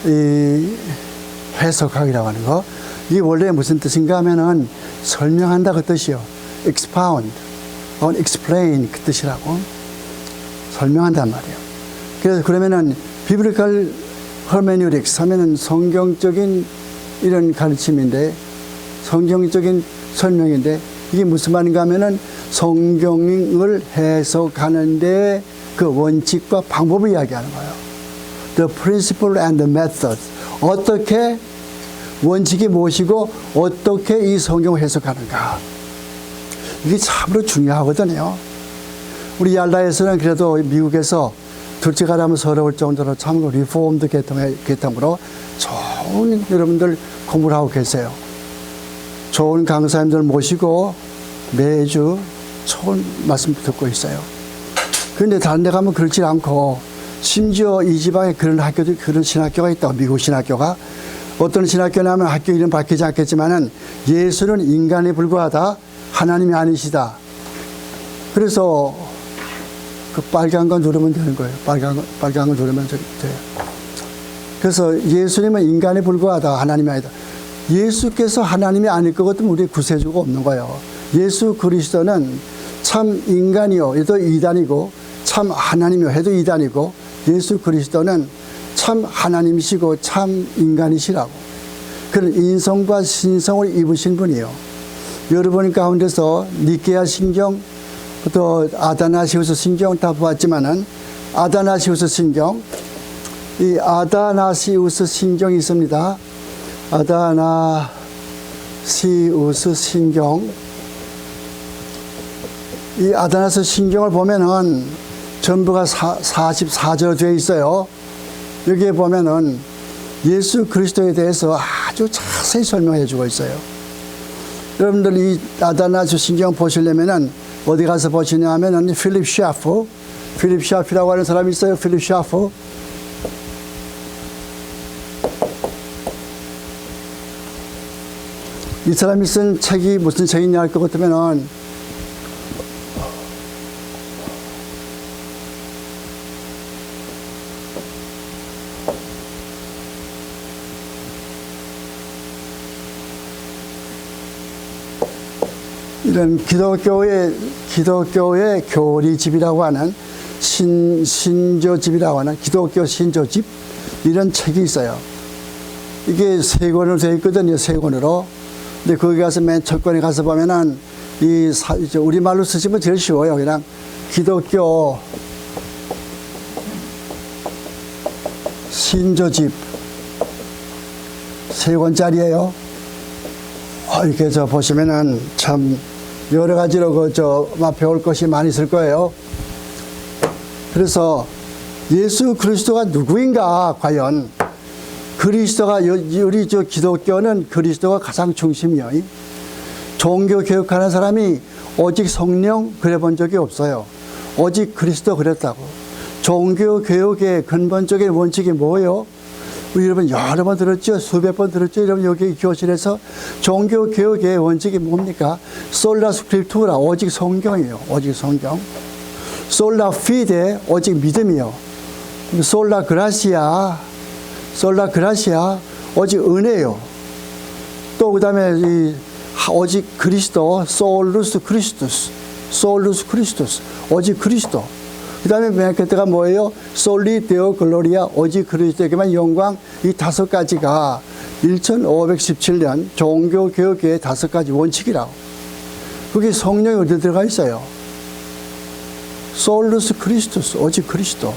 이 해석하기라고 하는 거, 이게 원래 무슨 뜻인가 하면은 설명한다 그 뜻이요. expound, explain 그 뜻이라고. 설명한단 말이에요. 그래서 그러면은 biblical hermeneutics 하면은 성경적인 이런 가르침인데, 성경적인 설명인데, 이게 무슨 말인가 하면은 성경을 해석하는데 그 원칙과 방법을 이야기하는 거예요. The principle and the method. 어떻게 원칙이 무엇이고 어떻게 이 성경을 해석하는가. 이게 참으로 중요하거든요. 우리 얄라에서는 그래도 미국에서 둘째 가라면 서러울 정도로 참으로 리포엄드 계통으로 좋은 여러분들 공부를 하고 계세요. 좋은 강사님들 모시고 매주 좋은 말씀 듣고 있어요. 그런데 다른 데 가면 그렇지 않고, 심지어 이 지방에 그런 학교도, 그런 신학교가 있다고, 미국 신학교가. 어떤 신학교냐면 학교 이름 밝히지 않겠지만은 예수는 인간에 불과하다, 하나님이 아니시다. 그래서 그 빨간 거 누르면 되는 거예요. 빨간 거 누르면 돼요. 그래서 예수님은 인간에 불과하다, 하나님이 아니다. 예수께서 하나님이 아닐 것 같으면 우리 구세주가 없는 거예요. 예수 그리스도는 참 인간이요 해도 이단이고, 참 하나님이요 해도 이단이고, 예수 그리스도는 참 하나님이시고 참 인간이시라고. 그런 인성과 신성을 입으신 분이에요. 여러분 가운데서 니케아 신경, 또 아다나시우스 신경 다 보았지만은, 아다나시우스 신경, 이 아다나시우스 신경이 있습니다. 아다나시우스 신경. 이 아다나시우스 신경을 보면은 전부가 44절 되어 있어요. 여기에 보면은 예수 그리스도에 대해서 아주 자세히 설명해 주고 있어요. 여러분들 이 아다나시우스 신경 보시려면은 어디 가서 보시냐 하면은 필립 샤프라고 하는 사람이 있어요. 필립 샤프. 이 사람이 쓴 책이 무슨 책이냐 할 것 같으면은 이런 기독교의 교리집이라고 하는 신조집이라고 하는 기독교 신조집, 이런 책이 있어요. 이게 세 권으로 되어 있거든요. 세 권으로. 근데 거기 가서 맨 첫 권에 가서 보면은 우리말로 쓰시면 제일 쉬워요. 그냥 기독교 신조집 세 권짜리예요. 이렇게 보시면은 참 여러 가지로 배울 것이 많이 있을 거예요. 그래서 예수 그리스도가 누구인가, 과연. 그리스도가, 우리 기독교는 그리스도가 가장 중심이요. 종교 교육하는 사람이 오직 성령 그래 본 적이 없어요. 오직 그리스도 그랬다고. 종교 교육의 근본적인 원칙이 뭐예요? 우리 여러분 여러 번 들었죠? 수백 번 들었죠? 여러분 여기 교실에서 종교 교육의 원칙이 뭡니까? 솔라 스크립투라, 오직 성경이에요. 오직 성경. 솔라 피데, 오직 믿음이요. 솔라 그라시아, 오직 은혜요. 또 그 다음에 오직 그리스도, 솔루스 크리스투스, 오직 그리스도. 그 다음에 맨 끝에가 뭐예요? 솔리 데오 글로리아, 오직 그리스도에게만 영광. 이 다섯 가지가 1517년 종교교육의 다섯 가지 원칙이라고. 그게 성령이 어디 들어가 있어요? 솔루스 크리스투스, 오직 그리스도.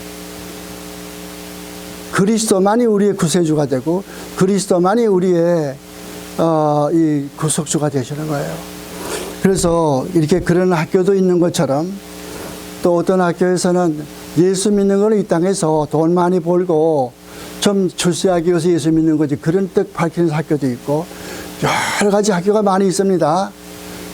그리스도만이 우리의 구세주가 되고, 그리스도만이 우리의 이 구속주가 되시는 거예요. 그래서 이렇게 그런 학교도 있는 것처럼, 또 어떤 학교에서는 예수 믿는 거는 이 땅에서 돈 많이 벌고 좀 출세하기 위해서 예수 믿는 거지, 그런 뜻 밝히는 학교도 있고, 여러 가지 학교가 많이 있습니다.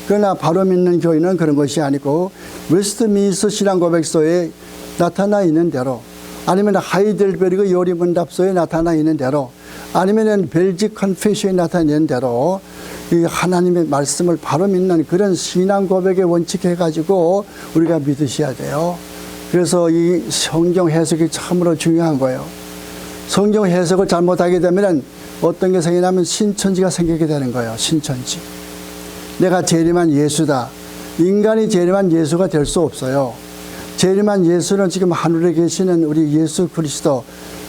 그러나 바로 믿는 교회는 그런 것이 아니고, 웨스트민스터 신앙고백서에 나타나 있는 대로, 아니면 하이델베르그 요리문답서에 나타나 있는 대로, 아니면 벨직 컨페셔에 나타나 있는 대로 이 하나님의 말씀을 바로 믿는 그런 신앙 고백의 원칙 해가지고 우리가 믿으셔야 돼요. 그래서 이 성경 해석이 참으로 중요한 거예요. 성경 해석을 잘못하게 되면 어떤 게 생기냐면 신천지가 생기게 되는 거예요. 신천지. 내가 재림한 예수다. 인간이 재림한 예수가 될 수 없어요. 재림한 예수는 지금 하늘에 계시는 우리 예수 그리스도,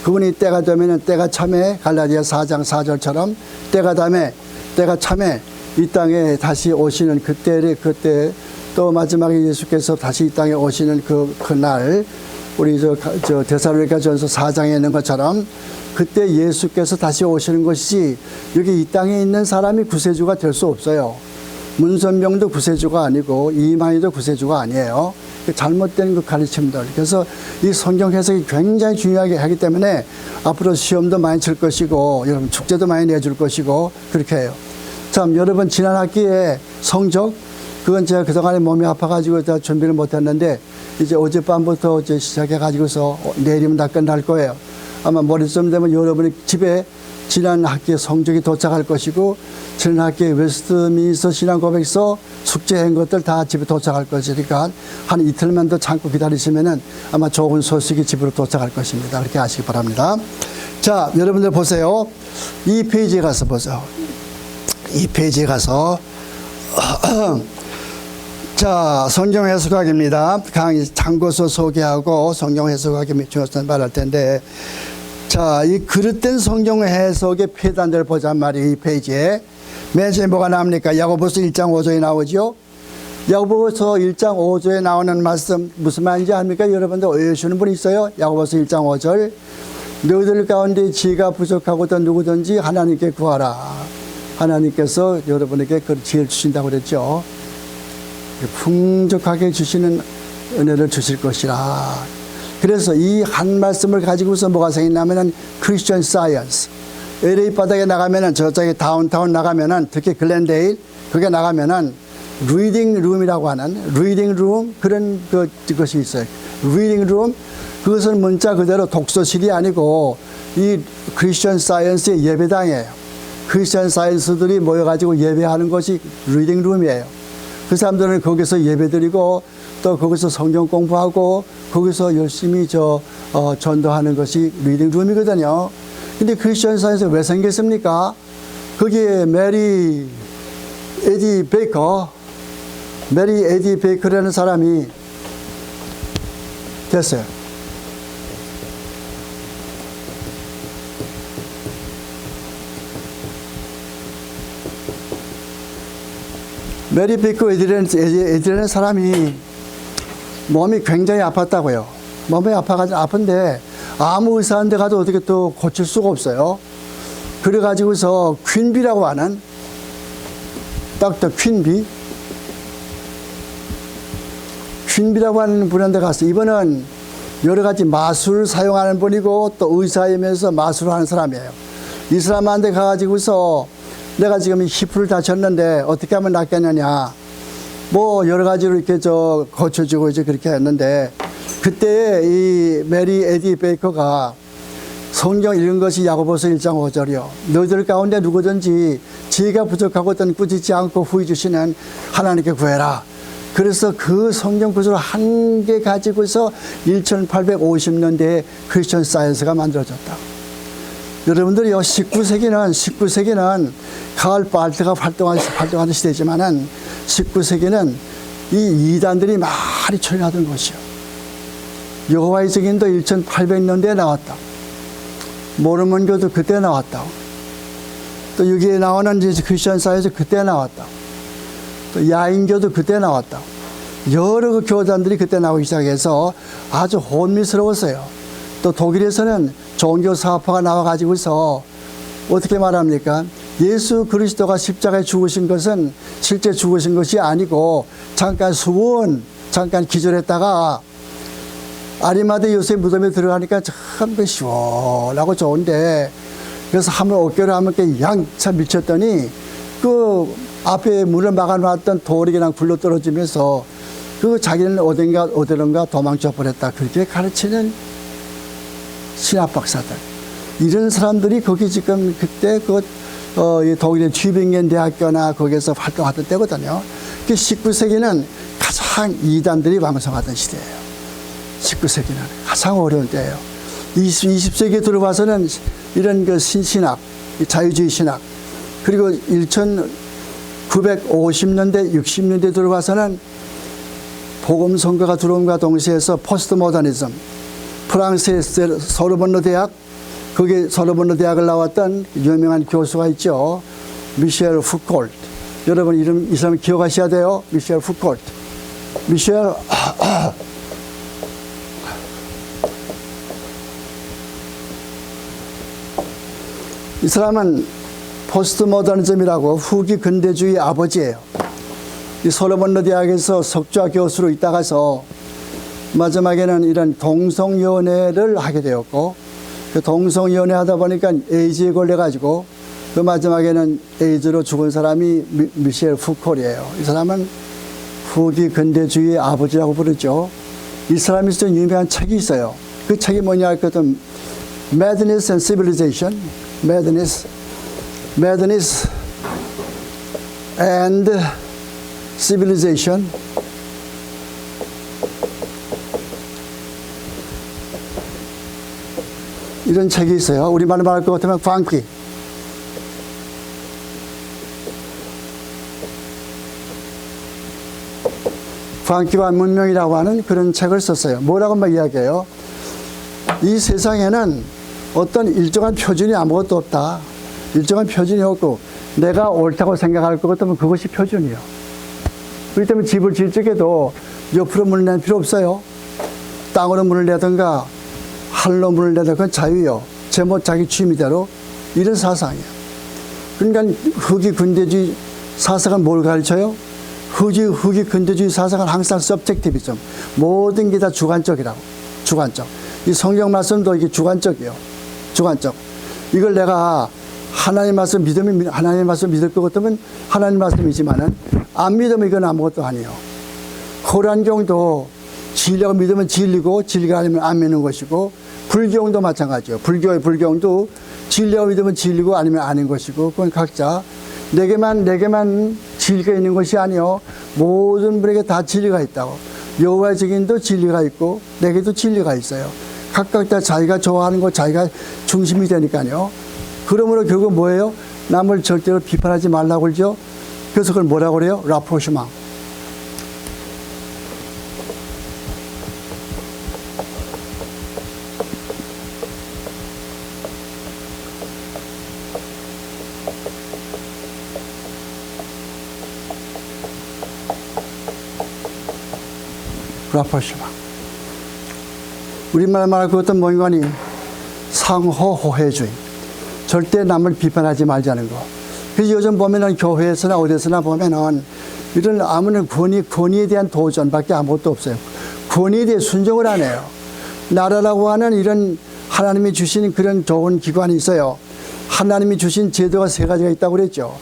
그분이 때가 되면은 때가 참에 갈라디아 4장 4절처럼 때가 참에 이 땅에 다시 오시는 그때 또 마지막에 예수께서 다시 이 땅에 오시는 그날, 우리 저 데살로니가전서 4장에 있는 것처럼 그때 예수께서 다시 오시는 것이지, 여기 이 땅에 있는 사람이 구세주가 될 수 없어요. 문선명도 구세주가 아니고 이만희도 구세주가 아니에요. 잘못된 그 가르침들. 그래서 이 성경 해석이 굉장히 중요하게 하기 때문에 앞으로 시험도 많이 칠 것이고, 여러분 축제도 많이 내줄 것이고, 그렇게 해요. 참, 여러분 지난 학기에 성적, 그건 제가 그동안에 몸이 아파가지고 다 준비를 못했는데, 이제 어젯밤부터 이제 시작해가지고서 내일이면 다 끝날 거예요. 아마 머리쯤 되면 여러분이 집에 지난 학기에 성적이 도착할 것이고, 지난 학기에 웨스트민스터 신앙고백서 숙제한 것들 다 집에 도착할 것이니까 한 이틀만 더 참고 기다리시면은 아마 좋은 소식이 집으로 도착할 것입니다. 그렇게 아시기 바랍니다. 자, 여러분들 보세요. 이 페이지에 가서 보세요. 이 페이지에 가서 자, 성경 해석학입니다. 강의 참고서 소개하고 성경 해석학이 중요한 말할 텐데, 자, 이 그릇된 성경 해석의 폐단들 보자 말이에요. 이 페이지에 맨 처음에 뭐가 나옵니까? 야고보서 1장 5절에 나오죠. 야고보서 1장 5절에 나오는 말씀 무슨 말인지 압니까? 여러분들 외우시는 분 있어요? 야고보서 1장 5절, 너희들 가운데 지혜가 부족하고도 누구든지 하나님께 구하라. 하나님께서 여러분에게 그 지혜를 주신다고 그랬죠. 풍족하게 주시는 은혜를 주실 것이라. 그래서 이 한 말씀을 가지고서 뭐가 생기냐면은 크리스천 사이언스. LA 바닥에 나가면은, 저쪽에 다운타운 나가면은, 특히 글렌데일, 거기에 나가면은 리딩 룸이라고 하는 리딩 룸, 그런 그것이 있어요. 리딩 룸, 그것은 문자 그대로 독서실이 아니고 이 크리스천 사이언스의 예배당이에요. 크리스천 사이언스들이 모여가지고 예배하는 것이 리딩 룸이에요. 그 사람들은 거기서 예배드리고 또 거기서 성경 공부하고 거기서 열심히 전도하는 것이 리딩 룸이거든요. 근데 크리스천 사이언스 왜 생겼습니까? 거기에 메리 에디 베이커라는 사람이 됐어요. 메리 베이커 에디라는 사람이 몸이 굉장히 아팠다고요. 몸이 아픈데 아무 의사한테 가도 어떻게 또 고칠 수가 없어요. 그래가지고서 퀸비라고 하는 닥터 퀸비라고 하는 분한테 갔어요. 이분은 여러 가지 마술을 사용하는 분이고 또 의사이면서 마술을 하는 사람이에요. 이 사람한테 가가지고서 내가 지금 히프를 다쳤는데 어떻게 하면 낫겠느냐, 뭐 여러 가지로 이렇게 고쳐주고 이제 그렇게 했는데, 그때 이 메리 에디 베이커가 성경 읽은 것이 야고보서 1장 5절이요. 너희들 가운데 누구든지 지혜가 부족하거든 꾸짖지 않고 후히 주시는 하나님께 구해라. 그래서 그 성경 구절을 한 개 가지고서 1850년대에 크리스천 사이언스가 만들어졌다. 여러분들이요, 19세기는 가을 발트가 활동하는 시대지만은 19세기는 이 이단들이 많이 출현하던 것이요. 여호와의 증인도 1800년대에 나왔다. 모르몬교도 그때 나왔다. 또 여기에 나오는 이제 크리스천 사이언스 그때 나왔다. 또 야인교도 그때 나왔다. 여러 그 교단들이 그때 나오기 시작해서 아주 혼미스러웠어요. 또 독일에서는 종교 사파가 나와가지고서 어떻게 말합니까? 예수 그리스도가 십자가에 죽으신 것은 실제 죽으신 것이 아니고 잠깐 잠깐 기절했다가 아리마대 요셉 무덤에 들어가니까 참 시원하고 좋은데, 그래서 한번 어깨를 한번 양차 밀쳤더니 그 앞에 문을 막아놨던 돌이 그냥 굴러 떨어지면서 그 자기는 어디론가 도망쳐 버렸다. 그렇게 가르치는 신학 박사들, 이런 사람들이 거기 지금 그때 독일의 튜빙겐 대학교나 거기에서 활동하던 때거든요. 19세기는 가장 이단들이 왕성하던 시대예요. 19세기는 가장 어려운 때예요. 20세기에 들어와서는 이런 그 신신학, 자유주의 신학, 그리고 1950년대, 60년대 들어와서는 복음 선교가 들어옴과 동시에서 포스트 모더니즘, 프랑스의 소르본느 대학, 거기 소르본느 대학을 나왔던 유명한 교수가 있죠. 미셸 푸콜트. 여러분 이 사람 기억하셔야 돼요. 미셸 푸콜트. 이 사람은 포스트 모더니즘이라고 후기 근대주의 아버지예요. 이 소르본느 대학에서 석좌 교수로 있다가서 마지막에는 이런 동성연애를 하게 되었고, 그 동성연애 하다 보니까 에이즈에 걸려가지고 그 마지막에는 에이즈로 죽은 사람이 미셸 푸콜이에요. 이 사람은 후기 근대주의의 아버지라고 부르죠. 이 사람이 쓴 유명한 책이 있어요. 그 책이 뭐냐 할 것은 Madness and Civilization, Madness and Civilization. 이런 책이 있어요. 우리말로 말할 것 같으면 광기. 광기와 문명이라고 하는 그런 책을 썼어요. 뭐라고 막 이야기해요? 이 세상에는 어떤 일정한 표준이 아무것도 없다. 일정한 표준이 없고 내가 옳다고 생각할 것 같으면 그것이 표준이요. 그렇기 때문에 집을 지을 적에도 옆으로 문을 낼 필요 없어요. 땅으로 문을 내든가 하늘로 문을 내든가 그건 자유요. 제멋 자기 취미대로 이런 사상이에요. 그러니까 후기 근대주의 사상은 뭘 가르쳐요? 후기 근대주의 사상은 항상 서브젝티비즘. 모든 게 다 주관적이라고. 주관적. 이 성경 말씀도 이게 주관적이에요. 주관적. 이걸 내가 하나님 말씀 믿으면 하나님 말씀 믿을 것 같으면 하나님 말씀이지만은 안 믿으면 이건 아무것도 아니에요. 코란경도 진리라고 믿으면 진리고 진리가 아니면 안 믿는 것이고, 불경도 마찬가지예요. 불경도 진리라고 믿으면 진리고 아니면 아닌 것이고, 그건 각자 내게만 진리가 있는 것이 아니요 모든 분에게 다 진리가 있다고. 여호와의 증인도 진리가 있고 내게도 진리가 있어요. 각각 다 자기가 좋아하는 것 자기가 중심이 되니까요. 그러므로 결국 뭐예요? 남을 절대로 비판하지 말라고 그러죠. 그래서 그걸 뭐라고 그래요? 라프로시망. 라프로시망. 우리말 말할 것 같은 뭔가니 상호호해주의. 절대 남을 비판하지 말자는 거. 그래서 요즘 보면은 교회에서나 어디서나 보면은 이런 아무런 권위에 대한 도전밖에 아무것도 없어요. 권위에 대해 순종을 안 해요. 나라라고 하는 이런 하나님이 주신 그런 좋은 기관이 있어요. 하나님이 주신 제도가 세 가지가 있다고 그랬죠.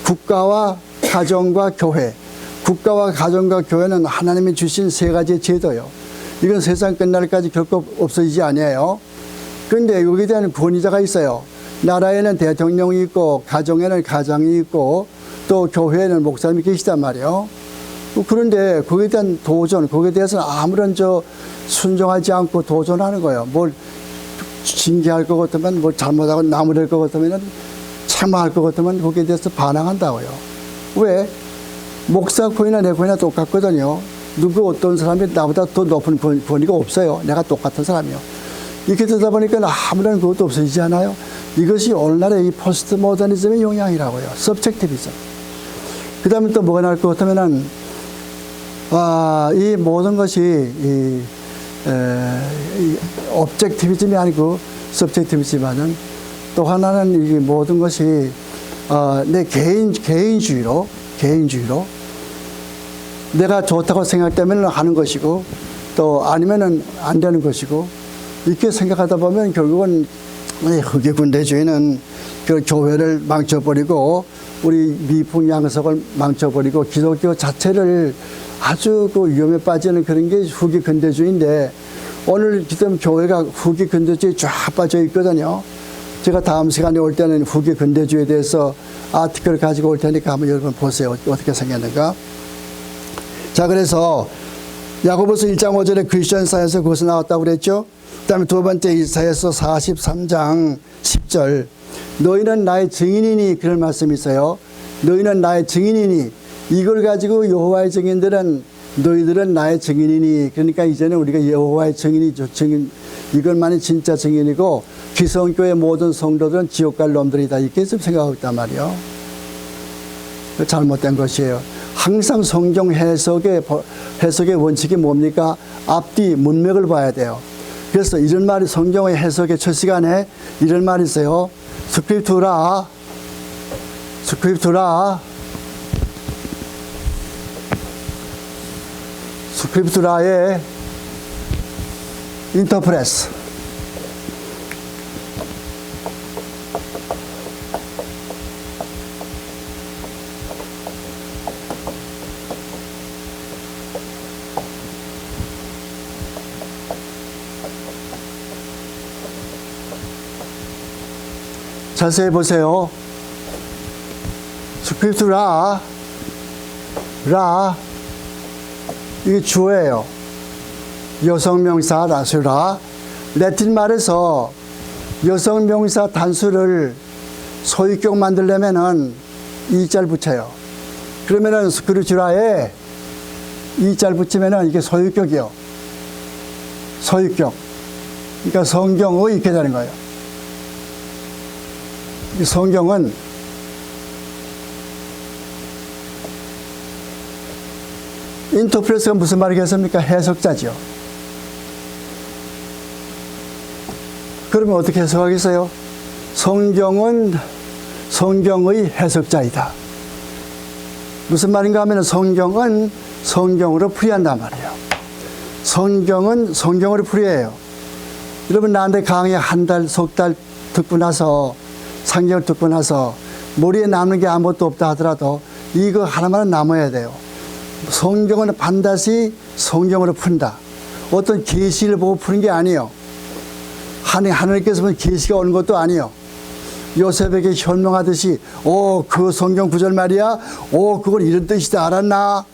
국가와 가정과 교회. 국가와 가정과 교회는 하나님이 주신 세 가지의 제도예요. 이건 세상 끝날까지 결코 없어지지 아니에요. 그런데 여기에 대한 권위자가 있어요. 나라에는 대통령이 있고 가정에는 가장이 있고 또 교회에는 목사님이 계시단 말이에요. 그런데 거기에 대한 도전, 거기에 대해서는 아무런 순종하지 않고 도전하는 거예요. 뭘 징계할 것 같으면, 뭘 잘못하고 나무랄 것 같으면, 참아할 것 같으면 거기에 대해서 반항한다고요. 왜? 목사 권위나 내 권위나 똑같거든요. 누구 어떤 사람이 나보다 더 높은 권위가 없어요. 내가 똑같은 사람이요. 이렇게 되다 보니까 아무런 그것도 없어지지 않아요. 이것이 오늘날의 이 포스트 모더니즘의 영향이라고요. 서브젝티비즘. 그 다음에 또 뭐가 나올 것 같으면은, 이 모든 것이, 이 오브젝티비즘이 아니고 서브젝티비즘이지만은 또 하나는 이 모든 것이, 내 개인주의로 내가 좋다고 생각되면 하는 것이고 또 아니면은 안 되는 것이고, 이렇게 생각하다 보면 결국은 흑의 군대주의는 그 교회를 망쳐버리고 우리 미풍양석을 망쳐버리고 기독교 자체를 아주 그 위험에 빠지는 그런 게 후기 근대주의인데, 오늘 지금 교회가 후기 근대주의에 쫙 빠져 있거든요. 제가 다음 시간에 올 때는 후기 근대주의에 대해서 아티클을 가지고 올 테니까 한번 여러분 보세요. 어떻게 생겼는가. 자, 그래서 야고보서 1장 5절에 크리스천 사이에서 그것이 나왔다고 그랬죠. 그다음에 두 번째 이사야서 43장 10절. 너희는 나의 증인이니, 그런 말씀이 있어요. 너희는 나의 증인이니, 이걸 가지고 여호와의 증인들은 너희들은 나의 증인이니, 그러니까 이제는 우리가 여호와의 증인이죠. 증인, 이것만이 진짜 증인이고 기성교의 모든 성도들은 지옥 갈 놈들이다, 이렇게 생각하고 있단 말이에요. 잘못된 것이에요. 항상 성경 해석의 원칙이 뭡니까? 앞뒤 문맥을 봐야 돼요. 그래서 이런 말이, 성경의 해석의 첫 시간에 이런 말이 있어요. 스크립투라의 인터프레스. 자세히 보세요. 스크립투라, 이게 주어예요. 여성명사 라수라. 라틴 말에서 여성명사 단수를 소유격 만들려면은 이자를 붙여요. 그러면은 스크립투라에 이자를 붙이면은 이게 소유격이요. 소유격. 그러니까 성경의 이렇게 되는 거예요. 이 성경은 인터프레스가 무슨 말이겠습니까? 해석자죠. 그러면 어떻게 해석하겠어요? 성경은 성경의 해석자이다. 무슨 말인가 하면 성경은 성경으로 풀이한단 말이에요. 성경은 성경으로 풀이해요. 여러분, 나한테 강의 한 달, 석 달 듣고 나서, 상경을 듣고 나서 머리에 남는 게 아무것도 없다 하더라도 이거 하나만은 남아야 돼요. 성경은 반드시 성경으로 푼다. 어떤 계시를 보고 푸는 게 아니에요. 하나님께서 보면 계시가 오는 것도 아니에요. 요셉에게 현명하듯이 그 성경 구절 말이야, 그건 이런 뜻이다, 알았나?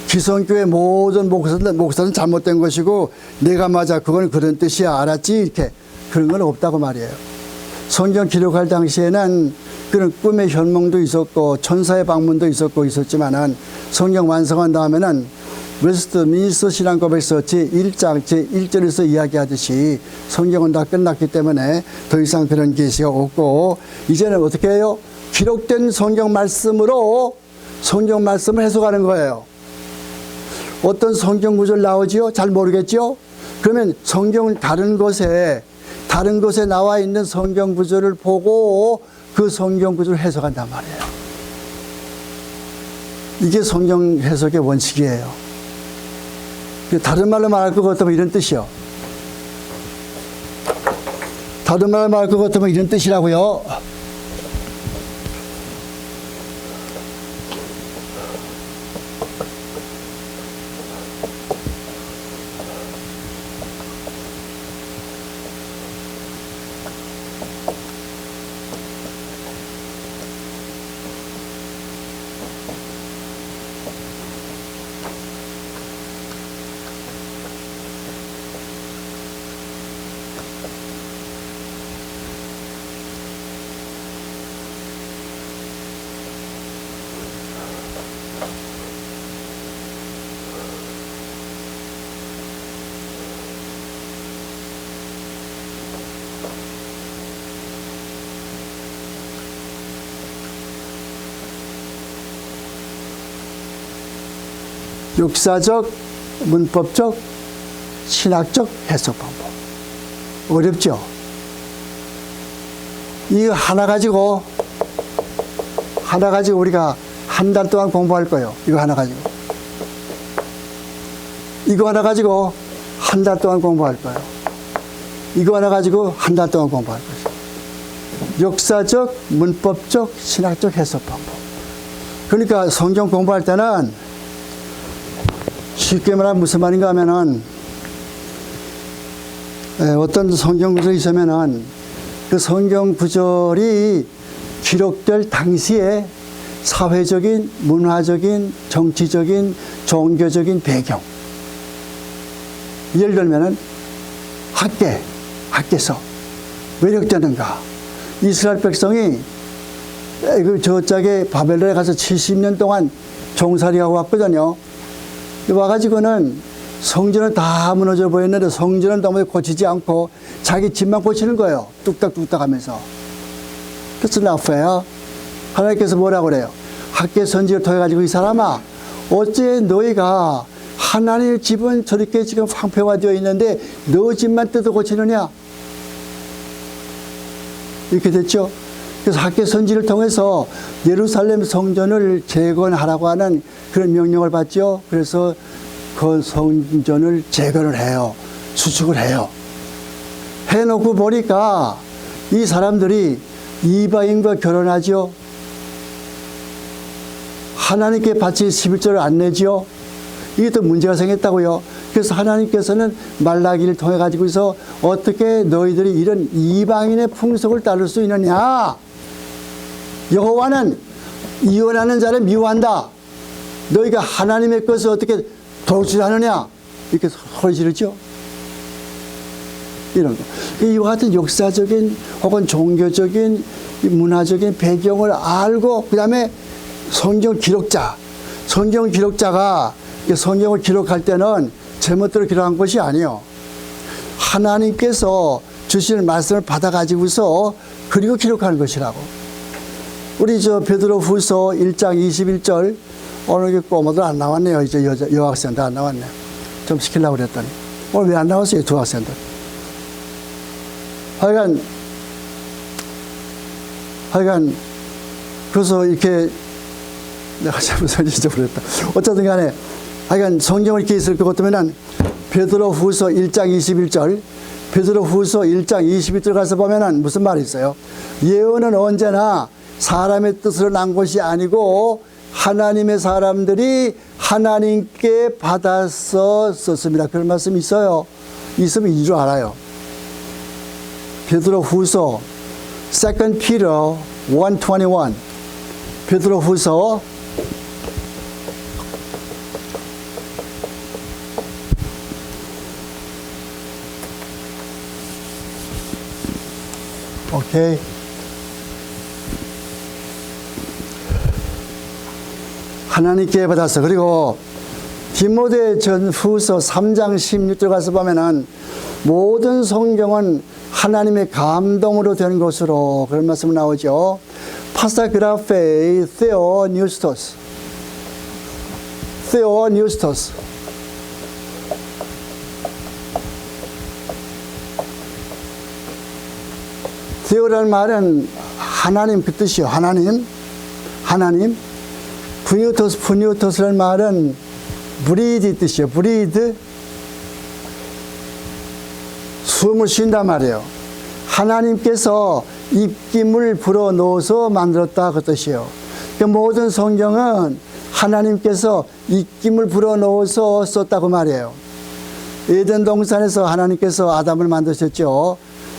기성교회 모든 목사는 잘못된 것이고 내가 맞아, 그건 그런 뜻이야, 알았지? 이렇게 그런 건 없다고 말이에요. 성경 기록할 당시에는 그런 꿈의 현몽도 있었고 천사의 방문도 있었지만은 성경 완성한 다음에는 웨스트민스터 신앙고백서 제1장 제1절에서 이야기하듯이 성경은 다 끝났기 때문에 더 이상 그런 계시가 없고, 이제는 어떻게 해요? 기록된 성경 말씀으로 성경 말씀을 해석하는 거예요. 어떤 성경 구절 나오지요? 잘 모르겠죠? 그러면 성경을 다른 곳에 나와 있는 성경 구절을 보고 그 성경 구절을 해석한단 말이에요. 이게 성경 해석의 원칙이에요. 다른 말로 말할 것 같으면 이런 뜻이요. 다른 말로 말할 것 같으면 이런 뜻이라고요. 역사적, 문법적, 신학적 해석 방법. 어렵죠? 이거 하나 가지고 우리가 한 달 동안 공부할 거예요. 이거 하나 가지고 한 달 동안 공부할 거예요. 이거 하나 가지고 한 달 동안 공부할 거예요. 역사적, 문법적, 신학적 해석 방법. 그러니까 성경 공부할 때는 쉽게 말하면 무슨 말인가 하면은 어떤 성경 구절이 있으면은 그 성경 구절이 기록될 당시에 사회적인, 문화적인, 정치적인, 종교적인 배경. 예를 들면은 학계, 학개서 왜 이렇게 되는가? 이스라엘 백성이 저쪽에 바벨론에 가서 70년 동안 종살이하고 왔거든요. 와가지고는 성전은 다 무너져 보였는데 성전은 너무 고치지 않고 자기 집만 고치는 거예요. 뚝딱뚝딱 하면서. 그래서 나빠요. 하나님께서 뭐라고 그래요? 학개 선지를 통해 가지고 이 사람아, 어째 너희가 하나님의 집은 저렇게 지금 황폐화되어 있는데 너 집만 뜯어 고치느냐? 이렇게 됐죠. 그래서 학개 선지를 통해서 예루살렘 성전을 재건하라고 하는 그런 명령을 받죠. 그래서 그 성전을 재건을 해요. 수축을 해요. 해놓고 보니까 이 사람들이 이방인과 결혼하죠. 하나님께 바친 11조를 안 내죠. 이게 또 문제가 생겼다고요. 그래서 하나님께서는 말라기를 통해 가지고서 어떻게 너희들이 이런 이방인의 풍속을 따를 수 있느냐? 여호와는 이혼하는 자를 미워한다. 너희가 하나님의 것을 어떻게 도둑질하느냐? 이렇게 소리 지르죠. 이런 거. 이와 같은 역사적인 혹은 종교적인 문화적인 배경을 알고 그 다음에 성경 기록자가 성경을 기록할 때는 제멋대로 기록한 것이 아니에요. 하나님께서 주시는 말씀을 받아가지고서 그리고 기록하는 것이라고. 우리 베드로 후서 1장 21절 오늘 꼬마들 안 나왔네요. 이제 여학생들 안 나왔네. 좀 시키려고 그랬더니 오늘 왜 안 나왔어요? 두 학생들. 하여간 그래서 이렇게 내가 잘못 잊어버렸다. 어쨌든 간에 하여간 성경을 이렇게 있을 것 같으면은 베드로 후서 1장 21절 베드로 후서 1장 21절 가서 보면은 무슨 말이 있어요? 예언은 언제나 사람의 뜻으로 난 것이 아니고 하나님의 사람들이 하나님께 받아서 썼습니다. 그런 말씀이 있어요. 있으면 이줄 알아요. 베드로 후서 2 Peter 1:21 베드로 후서 오케이. 하나님께 받았어. 그리고 디모데 전후서 3장 16절 가서 보면은 모든 성경은 하나님의 감동으로 된 것으로 그런 말씀 나오죠. 파사그라페이 테오뉴스토스 테오라는 말은 하나님 그 뜻이요. 하나님. 푸니오토스라는 말은 브리드 뜻이요. 브리드. 숨을 쉰단 말이에요. 하나님께서 입김을 불어넣어서 만들었다 그 뜻이에요. 그러니까 모든 성경은 하나님께서 입김을 불어넣어서 썼다고 말이에요. 에덴 동산에서 하나님께서 아담을 만드셨죠.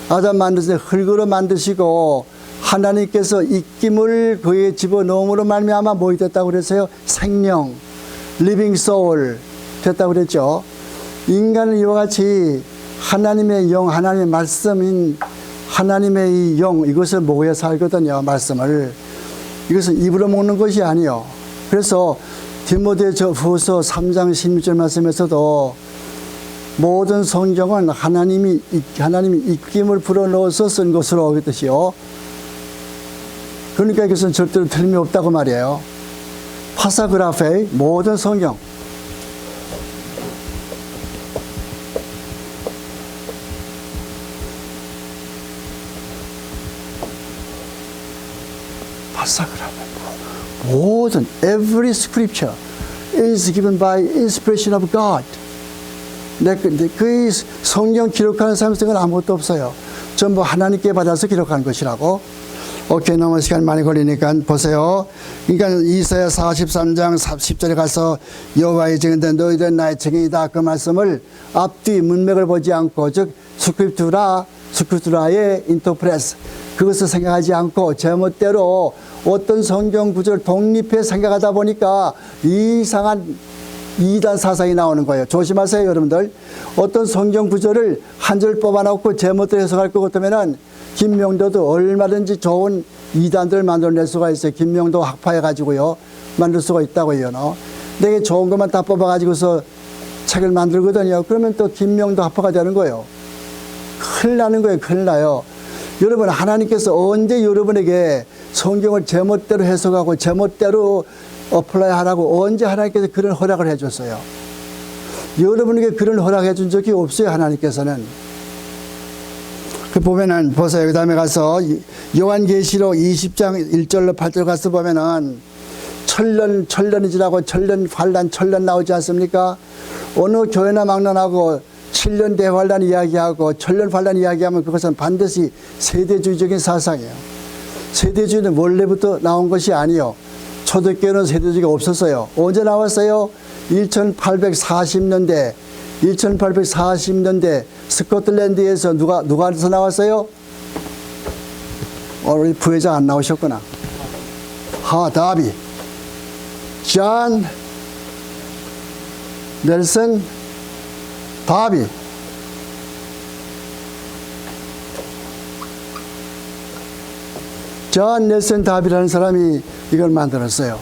아담 만드실 때 흙으로 만드시고 하나님께서 입김을 그에 집어넣음으로 말미암아 뭐 됐다고 그랬어요? 생명, living soul 됐다고 그랬죠. 인간은 이와 같이 하나님의 영, 하나님의 말씀인 하나님의 이 영, 이것을 먹어야 살거든요. 말씀을. 이것은 입으로 먹는 것이 아니요. 그래서 디모데후서 3장 16절 말씀에서도 모든 성경은 하나님이 입김을 불어넣어서 쓴 것으로 그 뜻이요. 그러니까 이것은 절대로 틀림이 없다고 말이에요. 파사그라페 모든 성경. 모든 every scripture is given by inspiration of God. 그 성경 기록하는 사람 생각은 아무것도 없어요. 전부 하나님께 받아서 기록한 것이라고. 오케이, 너무 시간 많이 걸리니까 보세요. 그러니까 이사야 43장 10절에 가서 여호와의 증인된 너희들은 나의 증인이다 그 말씀을 앞뒤 문맥을 보지 않고 즉 스크립투라의 인터프레스 그것을 생각하지 않고 제멋대로 어떤 성경 구절을 독립해 생각하다 보니까 이상한 이단 사상이 나오는 거예요. 조심하세요, 여러분들. 어떤 성경 구절을 한 줄 뽑아놓고 제멋대로 해석할 것 같으면은 김명도도 얼마든지 좋은 이단들을 만들어낼 수가 있어요. 김명도 학파해가지고요. 만들 수가 있다고요. 내게 좋은 것만 다 뽑아가지고서 책을 만들거든요. 그러면 또 김명도 학파가 되는 거예요. 큰일 나는 거예요. 큰일 나요. 여러분, 하나님께서 언제 여러분에게 성경을 제멋대로 해석하고 제멋대로 어플라이 하라고 언제 하나님께서 그런 허락을 해줬어요? 여러분에게 그런 허락해 준 적이 없어요. 하나님께서는. 그 보면은 보세요. 그 다음에 가서 요한계시록 20장 1절로 8절 가서 보면은 천년이 지나고 천년 환란 천년 나오지 않습니까? 어느 교회나 막론하고 7년 대환란 이야기하고 천년 환란 이야기하면 그것은 반드시 세대주의적인 사상이에요. 세대주의는 원래부터 나온 것이 아니요. 초대교회는 세대주의가 없었어요. 언제 나왔어요? 1840년대 스코틀랜드에서 누가서 나왔어요? 우리 부회장 안 나오셨구나. 다비, 존 넬슨 다비. 존 넬슨 다비라는 사람이 이걸 만들었어요.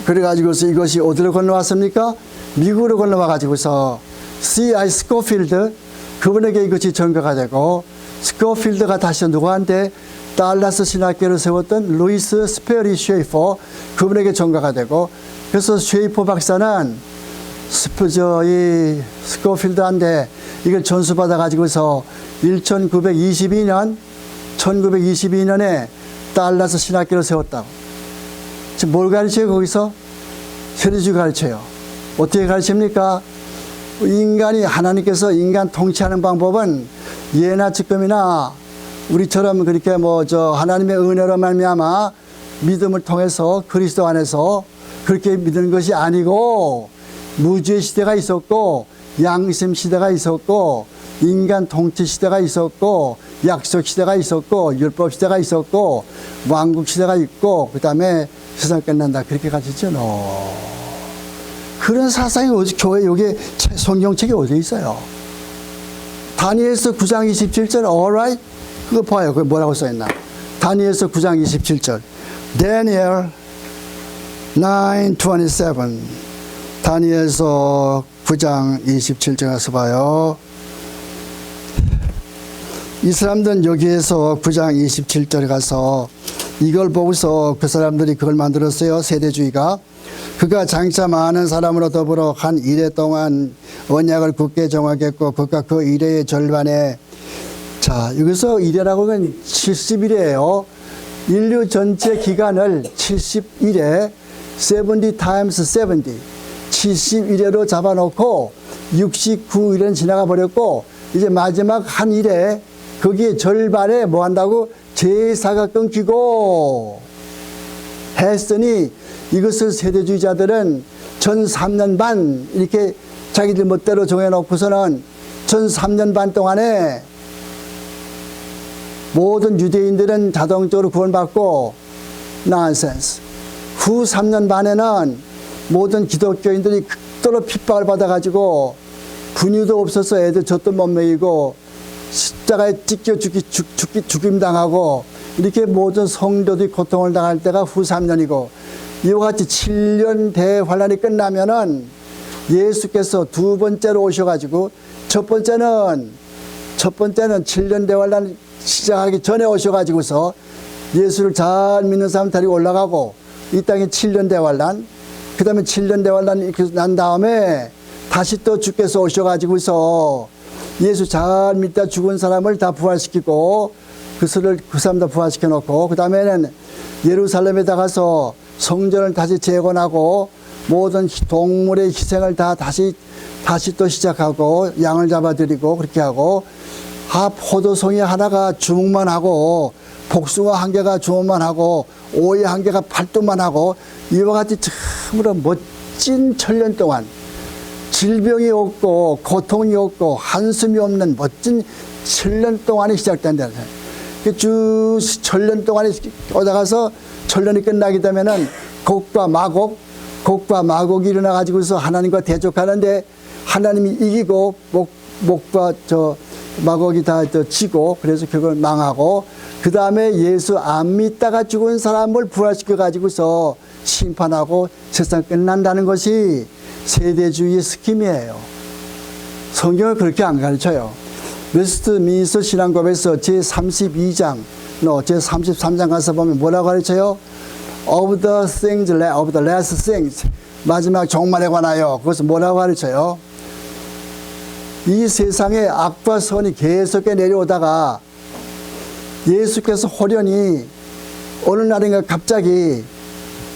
그래가지고서 이것이 어디로 건너왔습니까? 미국으로 건너와가지고서 C.I. 스코필드, 그분에게 이것이 전가가 되고, 스코필드가 다시 누구한테 달라스 신학교를 세웠던 루이스 스페리 쉐이퍼, 그분에게 전가가 되고, 그래서 쉐이퍼 박사는 이 스코필드한테 이걸 전수받아가지고서 1922년에 달라스 신학교를 세웠다고. 지금 뭘 가르쳐요, 거기서? 세대주의 가르쳐요. 어떻게 가르칩니까? 인간이, 하나님께서 인간 통치하는 방법은 예나 지금이나 우리처럼 그렇게 하나님의 은혜로 말미암아 믿음을 통해서 그리스도 안에서 그렇게 믿는 것이 아니고, 무죄 시대가 있었고, 양심 시대가 있었고, 인간 통치 시대가 있었고, 약속 시대가 있었고, 율법 시대가 있었고, 왕국 시대가 있고, 그 다음에 세상 끝난다. 그렇게 가르치죠. 그런 사상이 어디 교회 여기 성경책에 어디 있어요? 다니엘서 9장 27절 alright? 그거 봐요. 그거 뭐라고 써있나? 다니엘서 9장 27절 Daniel 9:27 다니엘서 9장 27절 가서 봐요. 이 사람들은 여기에서 9장 27절에 가서 이걸 보고서 그 사람들이 그걸 만들었어요. 세대주의가. 그가 장차 많은 사람으로 더불어 한 이래 동안 언약을 굳게 정하겠고 그가 그 이래의 절반에, 자, 여기서 이래라고 하면 70일이에요. 인류 전체 기간을 71회 70 times 70 71회로 잡아놓고 69일은 지나가 버렸고 이제 마지막 한 일에 거기에 절반에 뭐 한다고? 제사가 끊기고 했으니 이것을 세대주의자들은 전 3년 반 이렇게 자기들 멋대로 정해놓고서는 전 3년 반 동안에 모든 유대인들은 자동적으로 구원받고 nonsense. 후 3년 반에는 모든 기독교인들이 극도로 핍박을 받아가지고 분유도 없어서 애들 젖도 못 먹이고 십자가에 찢겨 죽임당하고 이렇게 모든 성도들이 고통을 당할 때가 후 3년이고 이와 같이 7년 대환란이 끝나면은 예수께서 두 번째로 오셔가지고 첫 번째는 7년 대환란 시작하기 전에 오셔가지고서 예수를 잘 믿는 사람 데리고 올라가고 이 땅에 7년 대환란, 그 다음에 7년 대환란이 난 다음에 다시 또 주께서 오셔가지고서 예수 잘 믿다 죽은 사람을 다 부활시키고 그 사람 다 부활시켜 놓고 그 다음에는 예루살렘에 가서 성전을 다시 재건하고 모든 동물의 희생을 다 다시 또 시작하고 양을 잡아드리고 그렇게 하고 포도송이 하나가 주목만 하고 복숭아 한 개가 주목만 하고 오이 한 개가 발도만 하고 이와 같이 참으로 멋진 7년 동안 질병이 없고 고통이 없고 한숨이 없는 멋진 7년 동안이 시작된다. 쭉 7년 동안에 오다가서 7년이 끝나게 되면은 곡과 마곡 곡과 마곡이 일어나 가지고서 하나님과 대적하는데 하나님이 이기고 목과 마곡이 다 지고 그래서 그걸 망하고 그 다음에 예수 안 믿다가 죽은 사람을 부활시켜 가지고서 심판하고 세상 끝난다는 것이 세대주의의 스킴이에요. 성경을 그렇게 안 가르쳐요. 웨스트민스터 신앙법에서 제32장, 제33장 가서 보면 뭐라고 가르쳐요? Of the things, of the last things. 마지막 종말에 관하여. 그것은 뭐라고 가르쳐요? 이 세상에 악과 선이 계속해 내려오다가 예수께서 호련히 어느 날인가 갑자기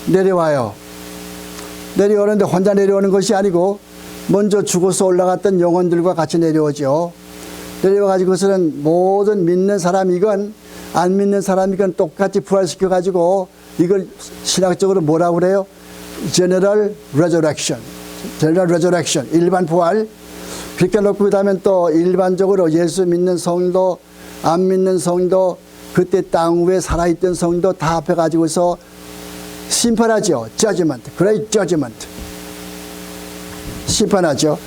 내려와요. 내려오는데 혼자 내려오는 것이 아니고 먼저 죽어서 올라갔던 영혼들과 같이 내려오죠. 내려와가지고서는 모든 믿는 사람이건 안 믿는 사람이건 똑같이 부활시켜가지고 이걸 신학적으로 뭐라고 그래요? General Resurrection. General Resurrection. 일반 부활. 그렇게 놓고 그 다음에 또 일반적으로 예수 믿는 성도, 안 믿는 성도, 그때 땅 위에 살아있던 성도 다 합해가지고서 심판하죠. Judgment. Great Judgment. 심판하죠.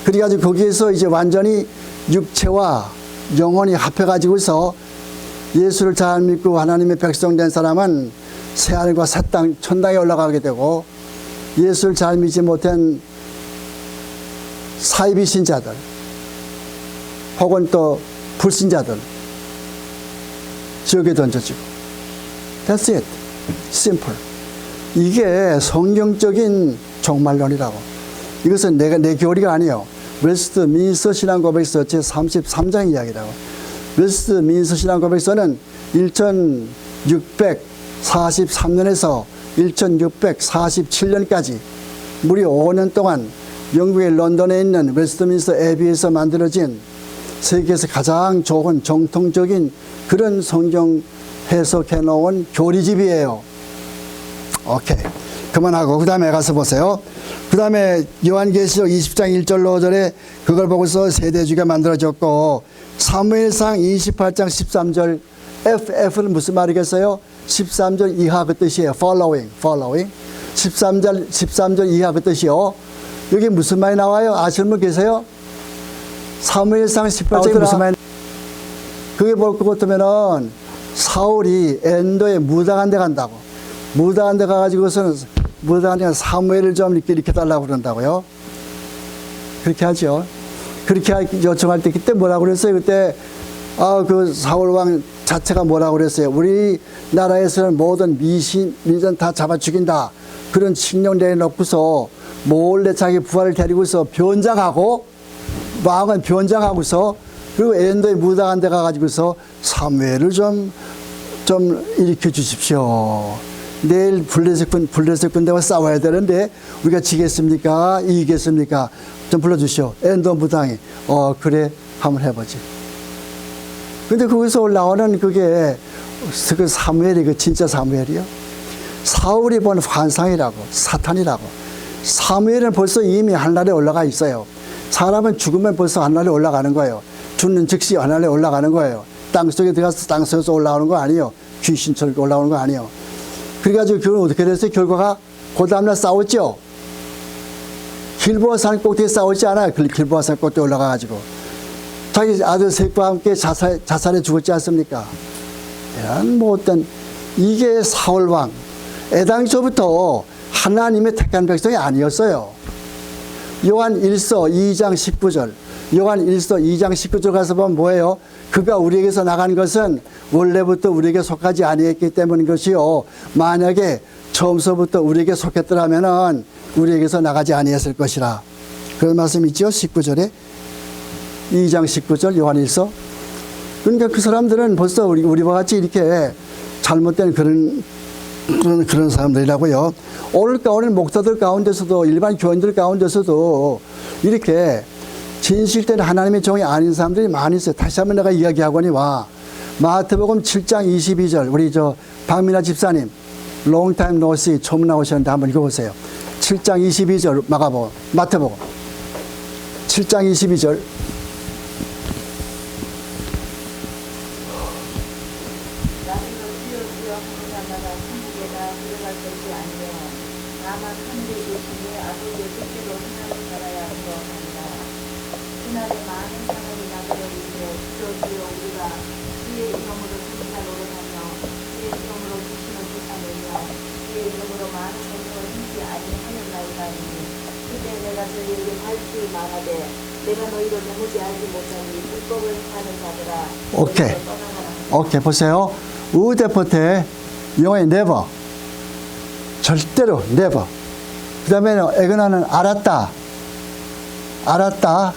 그래가지고 거기에서 이제 완전히 육체와 영혼이 합해가지고서 예수를 잘 믿고 하나님의 백성 된 사람은 새하늘과 새 땅, 천당에 올라가게 되고 예수를 잘 믿지 못한 사이비 신자들 혹은 또 불신자들 지옥에 던져지고 That's it. Simple. 이게 성경적인 종말론이라고. 이것은 내 교리가 아니에요. 웨스트민스터 신앙고백서 제33장 이야기라고. 웨스트민스터 신앙고백서는 1643년에서 1647년까지 무려 5년 동안 영국의 런던에 있는 웨스트민스터 애비에서 만들어진 세계에서 가장 좋은 정통적인 그런 성경 해석해 놓은 교리집이에요. 오케이. 그만하고 그 다음에 가서 보세요. 그 다음에 요한계시록 20장 1절로 5절에 그걸 보고서 세대주의가 만들어졌고 사무엘상 28장 13절 F는 무슨 말이겠어요? 13절 이하 그 뜻이에요. following. 13절 이하 그 뜻이요. 여기 무슨 말이 나와요? 아시는 분 계세요? 사무엘상 18장에 무슨 말이 그게 볼 것 같으면은 사울이 엔도에 무당한 데 간다고. 무당한 데 가가지고서는 무당한 데 사무엘을 좀 이렇게 달라고 그런다고요. 그렇게 하죠. 그렇게 요청할 때 그때 뭐라고 그랬어요? 그때 그 사울왕 자체가 뭐라고 그랬어요? 우리나라에서는 모든 민전 다 잡아 죽인다. 그런 칙령 내놓고서 몰래 자기 부하를 데리고서 변장하고 왕은 변장하고서 그리고 엔도에 무당한 데 가가지고서 사무엘을 좀 일으켜 주십시오. 내일 블레셋 군대와 싸워야 되는데 우리가 지겠습니까? 이기겠습니까? 좀 불러주시오. 엔도 무당이. 그래. 한번 해보지. 근데 거기서 올라오는 그게 그 사무엘이 그 진짜 사무엘이요. 사울이 본 환상이라고. 사탄이라고. 사무엘은 벌써 이미 하늘에 올라가 있어요. 사람은 죽으면 벌써 하늘에 올라가는 거예요. 죽는 즉시 하늘에 올라가는 거예요. 땅속에 들어가서 땅속에서 올라오는 거 아니에요. 귀신처럼 올라오는 거 아니에요. 그래가지고 그건 어떻게 됐어요? 결과가 그 다음날 싸웠죠. 길보아 산 꼭대기에 싸웠지 않아요. 길보아 산 꼭대기에 올라가가지고 자기 아들 셋과 함께 자살해 죽었지 않습니까? 이런 못된 이게 사울왕. 애당초부터 하나님의 택한 백성이 아니었어요. 요한 1서 2장 19절. 요한 1서 2장 19절 가서 보면 뭐예요? 그가 우리에게서 나간 것은 원래부터 우리에게 속하지 아니했기 때문인 것이요. 만약에 처음서부터 우리에게 속했더라면은 우리에게서 나가지 아니했을 것이라. 그런 말씀 있죠? 19절에. 2장 19절 요한 1서. 그러니까 그 사람들은 벌써 우리와 같이 이렇게 잘못된 그런 사람들이라고요. 오늘 목사들 가운데서도 일반 교인들 가운데서도 이렇게 진실된 하나님의 종이 아닌 사람들이 많이 있어요. 다시 한번 내가 이야기하거니와 마태복음 7장 22절 우리 박민아 집사님 long time no see 처음 나오셨는데 한번 읽어보세요. 7장 22절 마태복음 7장 22절 다만 하늘에 계시니 아주 예수께로 하나님 나라에 안도하니라. 그날에 많은 사람이 나더러 이르되 주여 우리가 주의 이름으로 천사 노릇하며 주의 이름으로 귀신을 쫓아내며 주의 이름으로 많은 권능을 행치 아니하였나이다 하니 그때 내가 저희에게 밝히 말하되 내가 너희로 내무지 알지 못하니 불법을 하는 자들아 오케이. 너희로 떠나가라. 오케이, 보세요. 우대포테 영어에 never. 절대로 never. 그 다음에 에그나는 알았다. 알았다.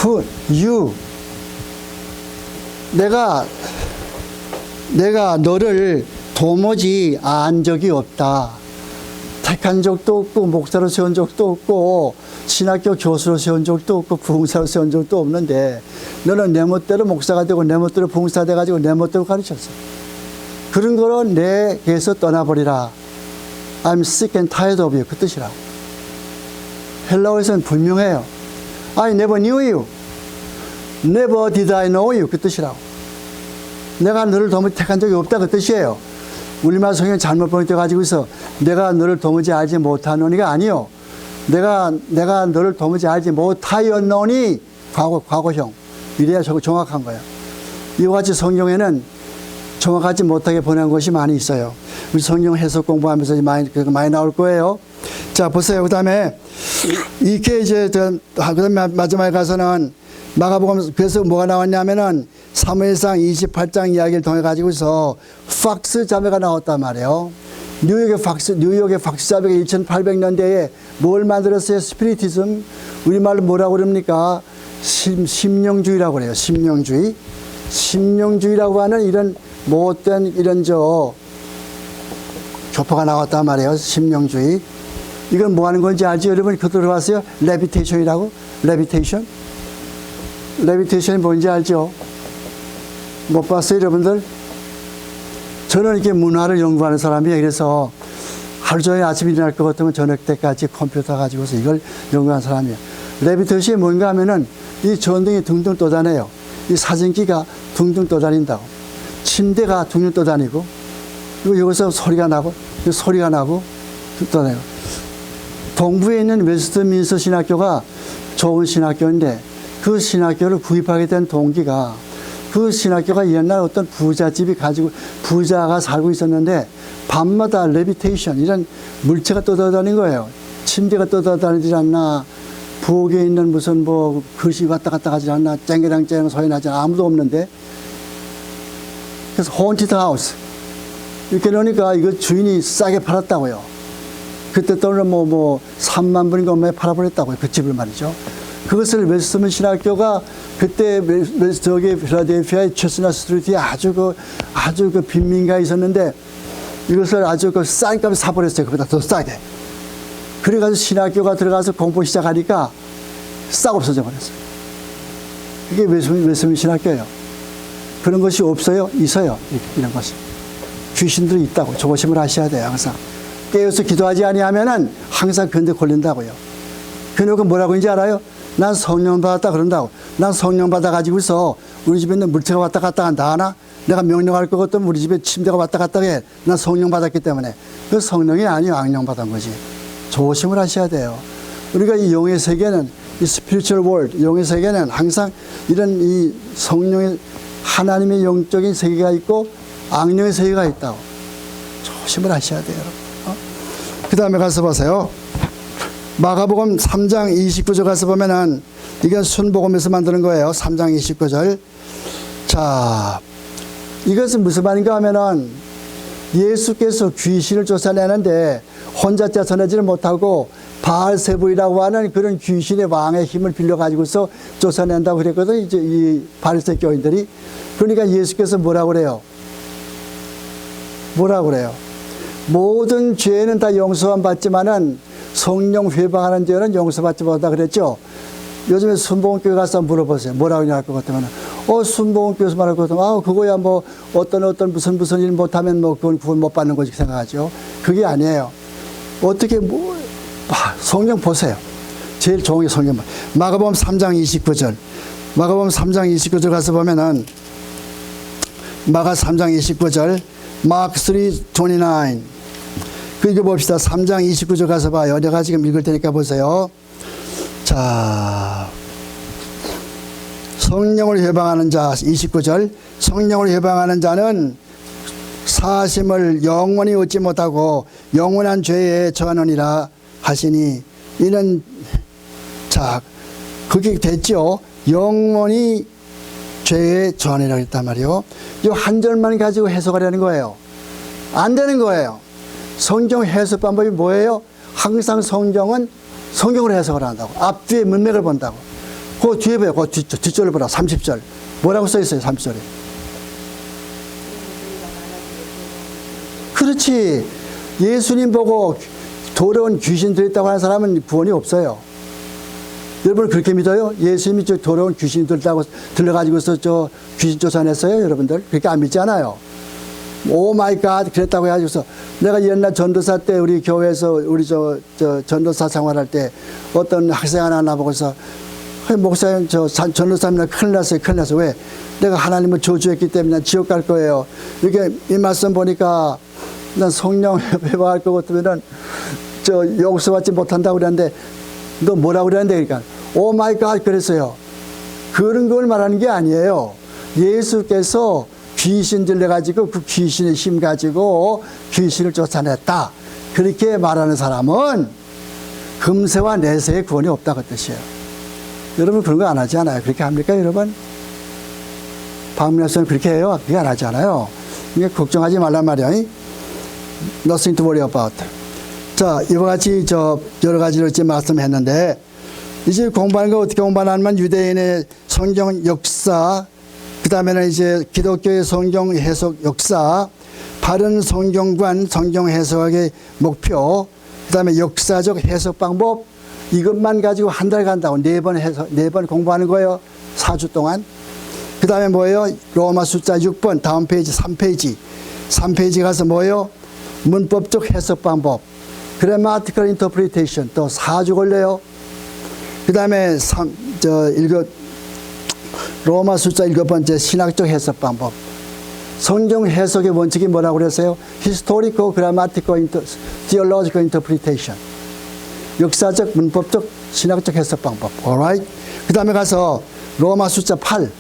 who, you. 내가 너를 도무지 안 적이 없다. 택한 적도 없고, 목사로 세운 적도 없고, 신학교 교수로 세운 적도 없고, 부흥사로 세운 적도 없는데, 너는 내 멋대로 목사가 되고, 내 멋대로 부흥사 돼가지고, 내 멋대로 가르쳤어. 그런 거로 내게서 떠나버리라. I'm sick and tired of you. 그 뜻이라고. 헬라어에서는 분명해요. I never knew you. Never did I know you. 그 뜻이라고. 내가 너를 도무지 택한 적이 없다. 그 뜻이에요. 우리말 성경 잘못 번역돼가지고 있어. 내가 너를 도무지 알지 못하노니가 아니요. 내가 너를 도무지 알지 못하였노니 과거형. 이래야 정확한 거예요. 이와 같이 성경에는 정확하지 못하게 보낸 것이 많이 있어요. 우리 성경 해석 공부하면서 많이 나올 거예요. 자, 보세요. 그 다음에 이렇게 이제 그 다음에 마지막에 가서는 마가복음 그래서 뭐가 나왔냐면은 사무엘상 28장 이야기를 통해 가지고서 팍스 자매가 나왔단 말이에요. 뉴욕의 팍스 자매가 1800년대에 뭘 만들었어요? 스피리티즘. 우리말로 뭐라고 그럽니까? 심령주의라고 그래요. 심령주의. 심령주의라고 하는 이런 못된 이런 교파가 나왔단 말이에요. 심령주의. 이건 뭐 하는 건지 알죠? 여러분 그거 들어봤어요? 레비테이션이라고? 레비테이션? 레비테이션이 뭔지 알죠? 못 봤어요, 여러분들? 저는 이렇게 문화를 연구하는 사람이에요. 그래서 하루 종일 아침에 일어날 것 같으면 저녁 때까지 컴퓨터 가지고서 이걸 연구하는 사람이에요. 레비테이션이 뭔가 하면은 이 전등이 둥둥 떠다녀요. 이 사진기가 둥둥 떠다닌다고. 침대가 둥둥 떠다니고, 그리고 여기서 소리가 나고, 떠다니고. 동부에 있는 웨스트민스터 신학교가 좋은 신학교인데, 그 신학교를 구입하게 된 동기가, 그 신학교가 옛날 어떤 부잣집이 가지고, 부자가 살고 있었는데, 밤마다 레비테이션, 이런 물체가 떠다니는 거예요. 침대가 떠다니지 않나, 부엌에 있는 무슨 글씨 왔다 갔다 하지 않나, 쨍그랑쨍 소리 나지 않나, 아무도 없는데, 그래서 haunted house. 이렇게 놓으니까 이거 주인이 싸게 팔았다고요. 그때 돈을 3만 불인가 얼마에 팔아버렸다고요. 그 집을 말이죠. 그것을 웨스트민 신학교가 그때 필라델피아의 체스넛 스트리트에 아주 그 빈민가에 있었는데 이것을 아주 싼 값에 사버렸어요. 그보다 더 싸게. 그래가지고 신학교가 들어가서 공부 시작하니까 싹 없어져 버렸어요. 이게 웨스트민 신학교예요. 그런 것이 없어요? 있어요. 이런 것이. 귀신들이 있다고 조심을 하셔야 돼요. 항상. 깨어서 기도하지 아니하면은 항상 근데 걸린다고요. 그녀가 뭐라고 하는지 알아요? 난 성령 받았다 그런다고. 난 성령 받아가지고서 우리 집에 있는 물체가 왔다 갔다 한다 하나? 내가 명령할 것 같으면 우리 집에 침대가 왔다 갔다 해. 난 성령 받았기 때문에. 그 성령이 아니요. 악령 받은 거지. 조심을 하셔야 돼요. 우리가 이 영의 세계는, 이 spiritual world, 영의 세계는 항상 이런 이 성령의 하나님의 영적인 세계가 있고 악령의 세계가 있다고. 조심을 하셔야 돼요. 그 다음에 가서 보세요. 마가복음 3장 29절 가서 보면은 이건 순복음에서 만드는 거예요. 3장 29절. 자, 이것은 무슨 말인가 하면은 예수께서 귀신을 쫓아내는데 혼자 쫓아내지를 못하고 바알세불이라고 하는 그런 귀신의 왕의 힘을 빌려가지고서 쫓아낸다고 그랬거든. 이제 이 바리새 교인들이. 그러니까 예수께서 뭐라고 그래요? 모든 죄는 다 용서만 받지만은 성령 회방하는 죄는 용서받지 못한다 그랬죠. 요즘에 순복음교회 가서 물어보세요. 뭐라고 할 것 같으면 순복음교회에서 말할 것 같으면 그거야 어떤 무슨 일 못하면 그건 구원 못 받는 거지 생각하죠. 그게 아니에요. 어떻게 성경 보세요. 제일 좋은 게 성경. 마가복음 3장 29절. 마가복음 3장 29절 가서 보면은 마가 3장 29절, 마크 3:29. 그 읽어봅시다. 3장 29절 가서 봐요. 내가 지금 읽을 테니까 보세요. 자, 성령을 회방하는 자 29절. 성령을 회방하는 자는 사심을 영원히 얻지 못하고 영원한 죄에 처하느니라 하시니, 이는 자 그게 됐죠. 영원히 죄에 처하느니라 했단 말이요. 이 한 절만 가지고 해석하려는 거예요. 안 되는 거예요. 성경 해석 방법이 뭐예요? 항상 성경은 성경으로 해석을 한다고. 앞뒤에 문맥을 본다고. 그 뒤에 봐요. 그 뒷절을 보라. 30절. 뭐라고 써 있어요? 30절에. 그렇지. 예수님 보고 더러운 귀신 들었다고 하는 사람은 구원이 없어요. 여러분 그렇게 믿어요? 예수님이 저 더러운 귀신 들러가지고서 저 귀신 쫓아냈어요? 여러분들? 그렇게 안 믿지 않아요. 오 마이 갓 그랬다고 해가지고서, 내가 옛날 전도사 때 우리 교회에서 우리 저 전도사 생활할 때 어떤 학생 하나 나보고서, 목사님 저 전도사님 큰일 났어요. 큰일 났어요. 왜? 내가 하나님을 저주했기 때문에 난 지옥 갈 거예요. 이게 이 말씀 보니까 난 성령 회복할 것 같으면은 저 용서받지 못한다고 그랬는데, 너 뭐라고 그랬는데? 그러니까 오 마이 갓 그랬어요. 그런 걸 말하는 게 아니에요. 예수께서 귀신 들려가지고 그 귀신의 힘 가지고 귀신을 쫓아냈다, 그렇게 말하는 사람은 금세와 내세의 구원이 없다고 뜻이에요. 여러분 그런 거 안 하지 않아요? 그렇게 합니까 여러분? 박민혁 그렇게 해요? 그렇게 안 하지 않아요? 이게 걱정하지 말란 말이야. Nothing to worry about. 자, 이와 같이 여러 가지로 이제 말씀했는데, 이제 공부하는 거 어떻게 공부하냐면 유대인의 성경 역사, 그 다음에는 이제 기독교의 성경 해석 역사, 바른 성경관, 성경 해석의 목표, 그 다음에 역사적 해석 방법, 이것만 가지고 한 달 간다고 네 번 공부하는 거예요. 4주 동안. 그 다음에 뭐예요? 로마 숫자 6번, 다음 페이지 3페이지 가서 뭐예요? 문법적 해석 방법, grammatical interpretation, 또 4주 걸려요. 그 다음에 로마 숫자 7번째 신학적 해석 방법. 성경 해석의 원칙이 뭐라고 그랬어요? historical, grammatical, theological interpretation. 역사적, 문법적, 신학적 해석 방법. alright? 그 다음에 가서 로마 숫자 8.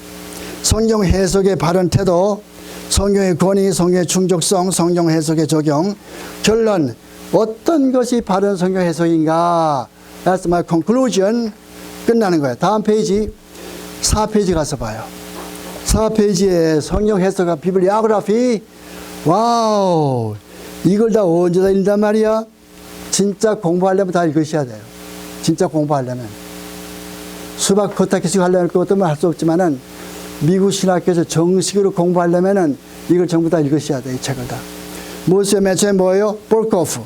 성경 해석의 바른 태도, 성경의 권위, 성경의 충족성, 성경 해석의 적용. 결론, 어떤 것이 바른 성경 해석인가? That's my conclusion. 끝나는 거예요. 다음 페이지 4페이지 가서 봐요. 4페이지에 성경 해석과 비블리오그래피. 와우, 이걸 다 언제 다 읽단 말이야? 진짜 공부하려면 다 읽으셔야 돼요. 진짜 공부하려면. 수박 포타키식 하려면 그것도 할 수 없지만은, 미국 신학교에서 정식으로 공부하려면은 이걸 전부 다 읽으셔야 돼요. 이 책을 다. 무엇이요? 맨 처음에 뭐예요? 볼코프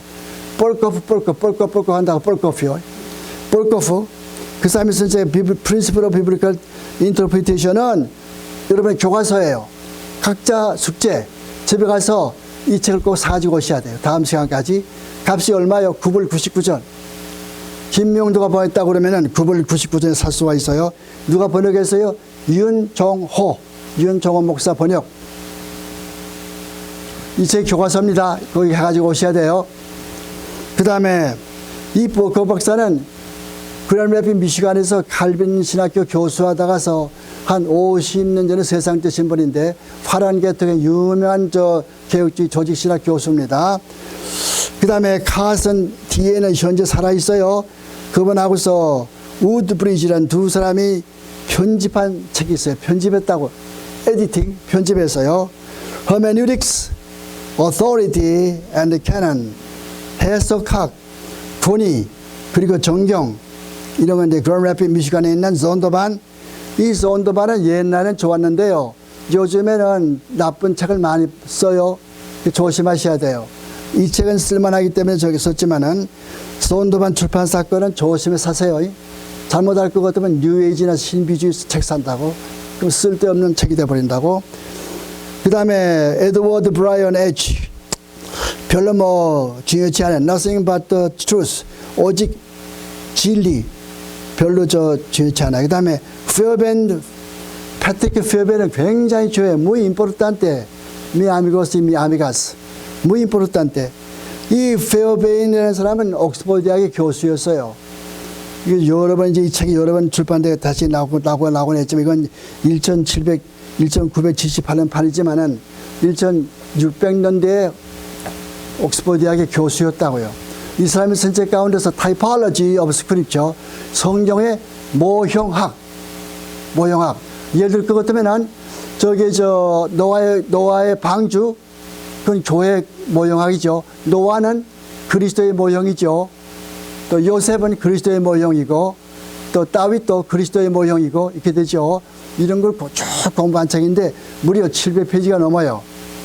한다고. 볼코프요. 볼코프. 그 다음에 이제 Principle of Biblical Interpretation은 여러분의 교과서예요. 각자 숙제. 집에 가서 이 책을 꼭 사가지고 오셔야 돼요. 다음 시간까지. 값이 얼마요? 9불 99전. 김명도가 번역했다고 그러면은 9불 99전에 살 수가 있어요. 누가 번역했어요? 윤종호 목사 번역. 이 책 교과서입니다. 거기 해가지고 오셔야 돼요. 그 다음에 그 박사는 그랜래핏 미시간에서 칼빈 신학교 교수하다가서 한 50년 전에 세상 뜨신 분인데, 파란 계통의 유명한 개혁주의 조직 신학 교수입니다. 그 다음에 카슨 뒤에는 현재 살아있어요. 그분하고서 우드브리지라는 두 사람이 편집한 책이 있어요. 편집했다고. 에디팅, 편집했어요. Hermeneutics, Authority and Canon. 해석학, 권위, 그리고 정경. 이런 건데, 그랜래핏 미시간에 있는 존도반. 이 존도반은 옛날엔 좋았는데요. 요즘에는 나쁜 책을 많이 써요. 조심하셔야 돼요. 이 책은 쓸만하기 때문에 저기 썼지만은, 존도반 출판사 거는 조심해 사세요. 잘못할 것 같으면 뉴에이지나 신비주의 책 산다고. 그럼 쓸데없는 책이 돼버린다고. 그 다음에 에드워드 브라이언 H. 별로 뭐 중요치 않아요. Nothing but the truth. 오직 진리. 별로 중요치 않아요. 그 다음에 패트릭 페어밴은 굉장히 좋아요. Muy importante. Mi amigos y mi amigas. Muy importante. 이 페어베인이라는 사람은 옥스퍼드 대학의 교수였어요. 이게 여러 번 이제 이 책이 여러 번 출판돼 다시 나오곤 했지만 이건 1978년 판이지만은 1600년대에 옥스퍼드 대학의 교수였다고요. 이 사람의 쓴 책 가운데서 Typology of Scripture, 성경의 모형학. 예를 들 것 같으면은 노아의 방주, 그건 교회 모형학이죠. 노아는 그리스도의 모형이죠. 또 요셉은 그리스도의 모형이고, 또 다윗도 그리스도의 모형이고, 이렇게 되죠. 이런 걸 쭉 공부한 책인데 무려 700페이지가 넘어요.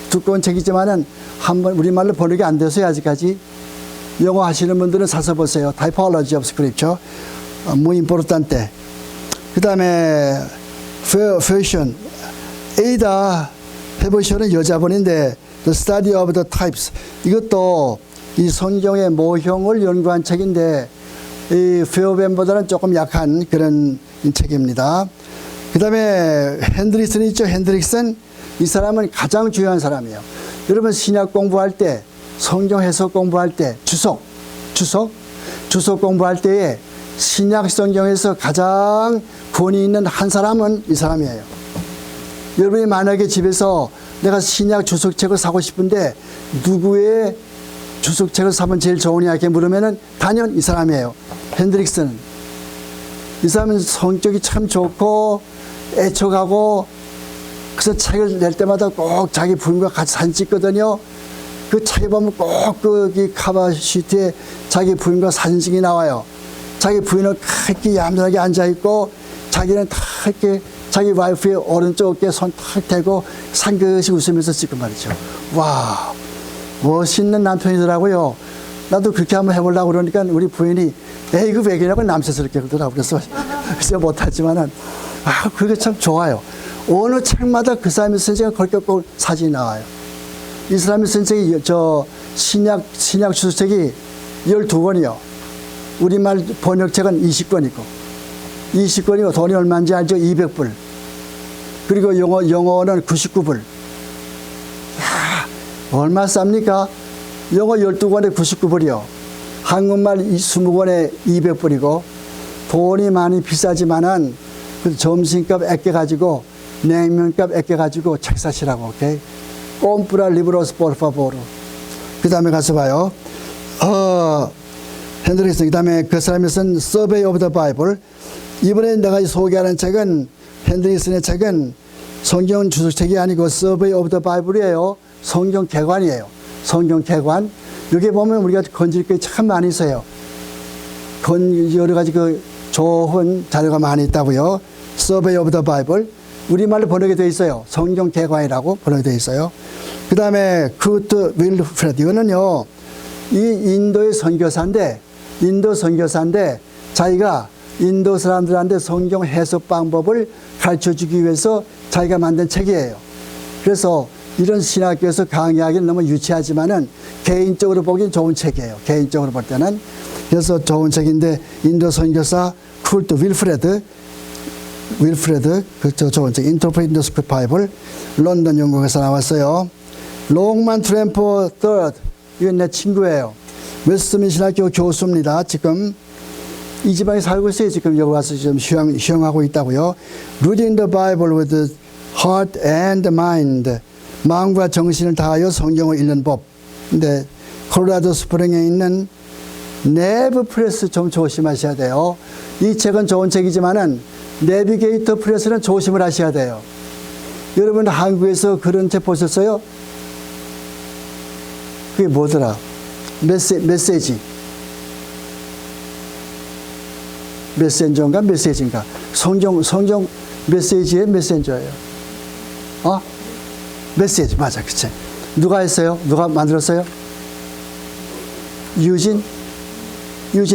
두꺼운 책이지만은 한번 우리말로 번역이 안 돼서요, 아직까지. 영어 하시는 분들은 사서 보세요. Typology of Scripture. muy importante. 그 다음에 version. 에이다 해보시는 여자분인데 The Study of the Types. 이것도 이 성경의 모형을 연구한 책인데 이 페어벤보다는 조금 약한 그런 책입니다. 그 다음에 핸드릭슨 있죠. 핸드릭슨. 이 사람은 가장 중요한 사람이에요. 여러분 신약 공부할 때, 성경 해석 공부할 때, 주석 공부할 때에 신약 성경에서 가장 권위 있는 한 사람은 이 사람이에요. 여러분이 만약에 집에서 내가 신약 주석책을 사고 싶은데 누구의 주석책을 사면 제일 좋으냐 이렇게 물으면은 단연 이 사람이에요. 핸드릭슨. 이 사람은 성격이 참 좋고 애촉하고 그래서 책을 낼 때마다 꼭 자기 부인과 같이 사진 찍거든요. 그 책에 보면 꼭 그 카바 시트에 자기 부인과 사진찍이 나와요. 자기 부인은 이렇게 얌전하게 앉아있고 자기는 다 이렇게 자기 와이프의 오른쪽 어깨에 손 탁 대고 상긋이 웃으면서 찍고 말이죠. 와, 멋있는 남편이더라고요. 나도 그렇게 한번 해보려고 그러니까 우리 부인이 에이 그 왜그냐고 남세스럽게 그러더라고요. 그래서 못하지만은 그게 참 좋아요. 어느 책마다 그 사람의 선생을 걸격고 사진이 나와요. 이 사람의 선생이 신약 주석책이 12권이요. 우리말 번역책은 20권이고 20권이고 돈이 얼마인지 알죠? 200불. 그리고 영어는 99불. 얼마 쌉니까? 영어 12권에 99불이요. 한국말 20권에 200불이고 돈이 많이 비싸지만은 점심값 아껴가지고 냉면값 아껴가지고 책 사시라고. 오케이? 꼼프라 리브로스 포르파보르. 그 다음에 가서 봐요. 핸드릭슨. 그 다음에 그 사람이 쓴 Survey of the Bible. 이번에 내가 소개하는 책은 핸드릭슨의 책은 성경 주석책이 아니고 Survey of the Bible이에요. 성경 개관이에요. 성경 개관. 여기 보면 우리가 건질 게 참 많이 있어요. 여러 가지 그 좋은 자료가 많이 있다고요. Survey of the Bible. 우리말로 번역이 되어 있어요. 성경 개관이라고 번역이 되어 있어요. 그 다음에 쿠트 윌프레드. 이거는요, 이 인도 선교사인데 자기가 인도 사람들한테 성경 해석 방법을 가르쳐 주기 위해서 자기가 만든 책이에요. 그래서 이런 신학교에서 강의하기는 너무 유치하지만은 개인적으로 보기엔 좋은 책이에요. 개인적으로 볼 때는. 그래서 좋은 책인데 인도 선교사 쿠트 윌프레드 그 좋은 책 Interpreting the Script Bible 런던 영국에서 나왔어요. 롱만 트램포 III 이건 내 친구예요. 웨스트민 신학교 교수입니다. 지금 이 지방에 살고 있어요. 지금 여기 와서 지금 휴양하고 있다고요. Reading the Bible with the heart and mind. 마음과 정신을 다하여 성경을 읽는 법. 근데 콜로라도 스프링에 있는 네브 프레스 좀 조심하셔야 돼요. 이 책은 좋은 책이지만은 내비게이터 프레스는 조심을 하셔야 돼요. 여러분 한국에서 그런 책 보셨어요? 그게 뭐더라? 메신저인가 메시지인가? 성경 메시지의 메신저예요. 메시지 맞아, 그치? 누가 했어요? 누가 만들었어요? 유진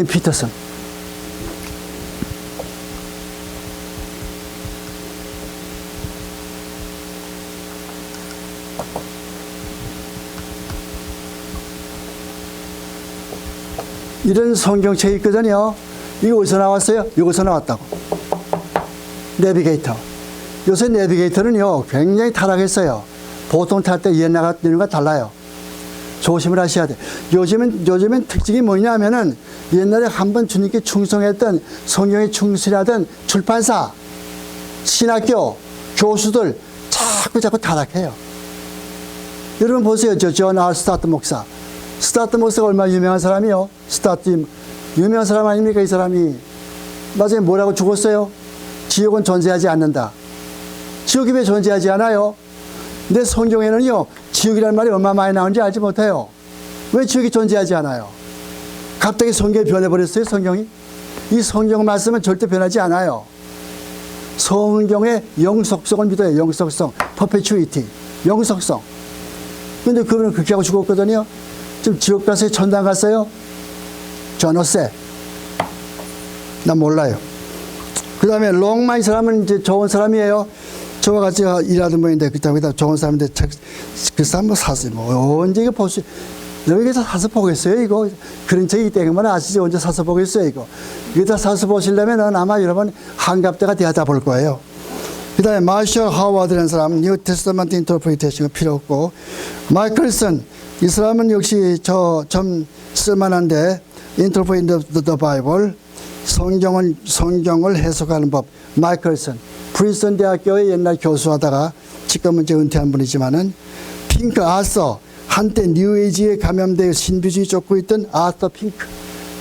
피터슨. 이런 성경책이 있거든요. 이거 어디서 나왔어요? 이거서 나왔다고. 내비게이터. 요새 내비게이터는요, 굉장히 타락했어요. 보통 탈 때 옛날 같은 거 달라요. 조심을 하셔야 돼. 요즘엔 특징이 뭐냐면은 옛날에 한번 주님께 충성했던 성경에 충실하던 출판사, 신학교, 교수들 자꾸 타락해요. 여러분 보세요. 존 R. 스타트 목사. 스타트 목사가 얼마나 유명한 사람이요? 스타트 유명한 사람 아닙니까? 이 사람이 나중에 뭐라고 죽었어요? 지옥은 존재하지 않는다. 지옥이 왜 존재하지 않아요? 근데 성경에는요, 지옥이라는 말이 얼마나 많이 나오는지 알지 못해요. 왜 지옥이 존재하지 않아요? 갑자기 성경이 변해버렸어요, 성경이? 이 성경 말씀은 절대 변하지 않아요. 성경의 영속성을 믿어요, 영속성. perpetuity, 영속성. 근데 그분은 그렇게 하고 죽었거든요. 지금 지옥 갔어요? 천당 갔어요? 전어세. 난 몰라요. 그 다음에 롱마 이 사람은 이제 좋은 사람이에요. 저와 같이 일하던 분인데, 그다 좋은 사람인데, 그 사람 뭐 샀어요. 뭐, 언제 이거 볼 수, 여기서 사서 보겠어요, 이거? 그런 책이 있다면 아시죠? 언제 사서 보겠어요, 이거? 이거 다 사서 보시려면 아마 여러분 한갑대가 돼야 볼 거예요. 그 다음에 마셜 하워드라는 사람, 뉴 테스트먼트 인터프리테이션이 필요 없고, 마이클슨, 이 사람은 역시 좀 쓸만한데, 인터프리테이션 더 바이블, 성경을 해석하는 법, 마이클슨. 프린스턴 대학교의 옛날 교수하다가 지금은 이제 은퇴한 분이지만은 핑크 아서, 한때 뉴에이지에 감염되어 신비주의 쫓고 있던 아서 핑크.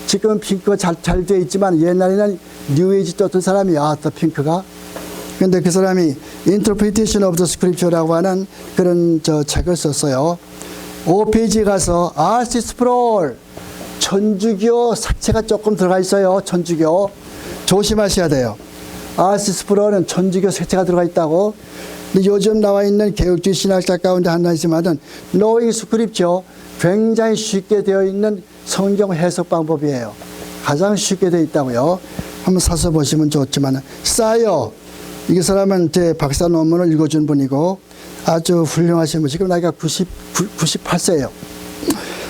지금은 핑크가 잘 되어 있지만 옛날에는 뉴에이지 쫓던 사람이 아서 핑크가. 근데 그 사람이 Interpretation of the Scripture라고 하는 그런 책을 썼어요. 5페이지에 가서 R.C. 스프롤, 천주교 색채가 조금 들어가 있어요. 천주교. 조심하셔야 돼요. R.C. 스프롤은 천주교 색채가 들어가 있다고. 근데 요즘 나와 있는 개혁주의 신학자 가운데 하나이지만은 Knowing Scripture, 굉장히 쉽게 되어 있는 성경 해석 방법이에요. 가장 쉽게 되어 있다고요. 한번 사서 보시면 좋지만, 싸요. 이 사람은 제 박사 논문을 읽어준 분이고 아주 훌륭하신 분. 지금 나이가 98세예요.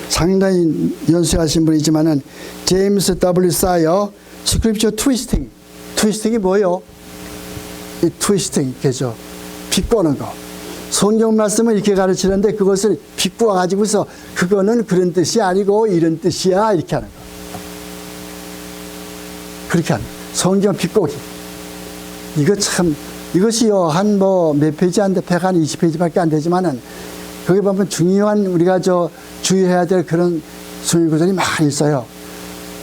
상당히 연수하신 분이지만은 제임스 W. 사이어, 스크립처 트위스팅. 트위스팅이 뭐예요? 이 트위스팅, 그죠? 비꼬는 거. 성경 말씀을 이렇게 가르치는데 그것을 비꼬아 가지고서 그거는 그런 뜻이 아니고 이런 뜻이야, 이렇게 하는 거. 그렇게 하는 거. 성경 비꼬기. 이거 참, 이것이요, 한 몇 페이지 안 돼, 120페이지밖에 안 되지만은, 거기 보면 중요한 우리가 주의해야 될 그런 성경 구절이 많이 있어요.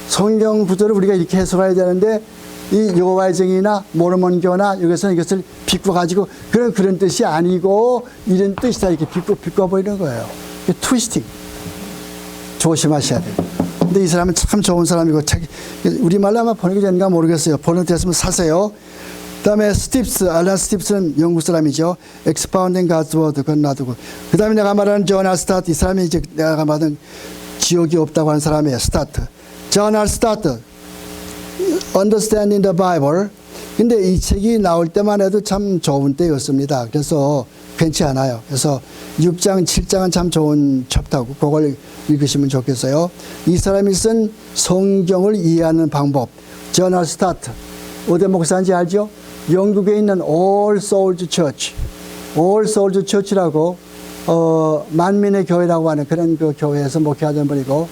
성경 구절을 우리가 이렇게 해석해야 되는데, 이 여호와의 증인이나 모르몬교나 여기서는 이것을 비꼬가지고, 그런 뜻이 아니고, 이런 뜻이다, 이렇게 비꼬 보이는 거예요. 트위스팅. 조심하셔야 돼요. 근데 이 사람은 참 좋은 사람이고, 우리말로 아마 번역이 되는가 모르겠어요. 번역됐으면 사세요. 그 다음에 알란 스팁스는 영국 사람이죠. Expounding God's Word, 그건 놔두고. 그 다음에 내가 말하는 존 R. 스타트, 이 사람이 이제 내가 말하는 지옥이 없다고 하는 사람이에요. 스타트. 존 R. 스타트, Understanding the Bible. 근데 이 책이 나올 때만 해도 참 좋은 때였습니다. 그래서 괜찮아요. 그래서 6장, 7장은 참 좋은 챕터고, 그걸 읽으시면 좋겠어요. 이 사람이 쓴 성경을 이해하는 방법. 존 R. 스타트. 어디 목사인지 알죠? 영국에 있는 All Souls Church, All Souls Church라고 만민의 교회라고 하는 그런 그 교회에서 목회하던 분이고,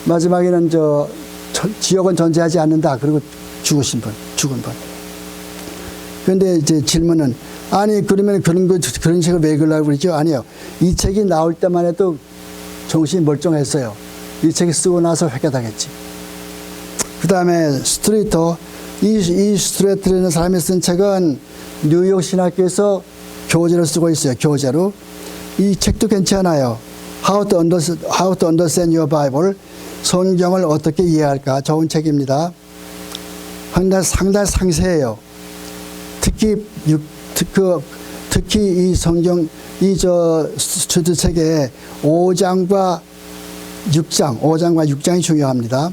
마지막에는 지옥은 존재하지 않는다. 그리고 죽은 분. 그런데 이제 질문은, 아니 그러면 그런 책을 왜 읽으려고 그러죠? 아니요. 이 책이 나올 때만 해도 정신이 멀쩡했어요. 이 책이 쓰고 나서 회개당했지. 그 다음에 스트레이터. 이 스트레이트라는 사람이 쓴 책은 뉴욕 신학교에서 교재로 쓰고 있어요. 교재로. 이 책도 괜찮아요. How to Understand Your Bible. 성경을 어떻게 이해할까. 좋은 책입니다. 상당히 상세해요. 특히 이 성경, 주제책에 5장과 6장이 중요합니다.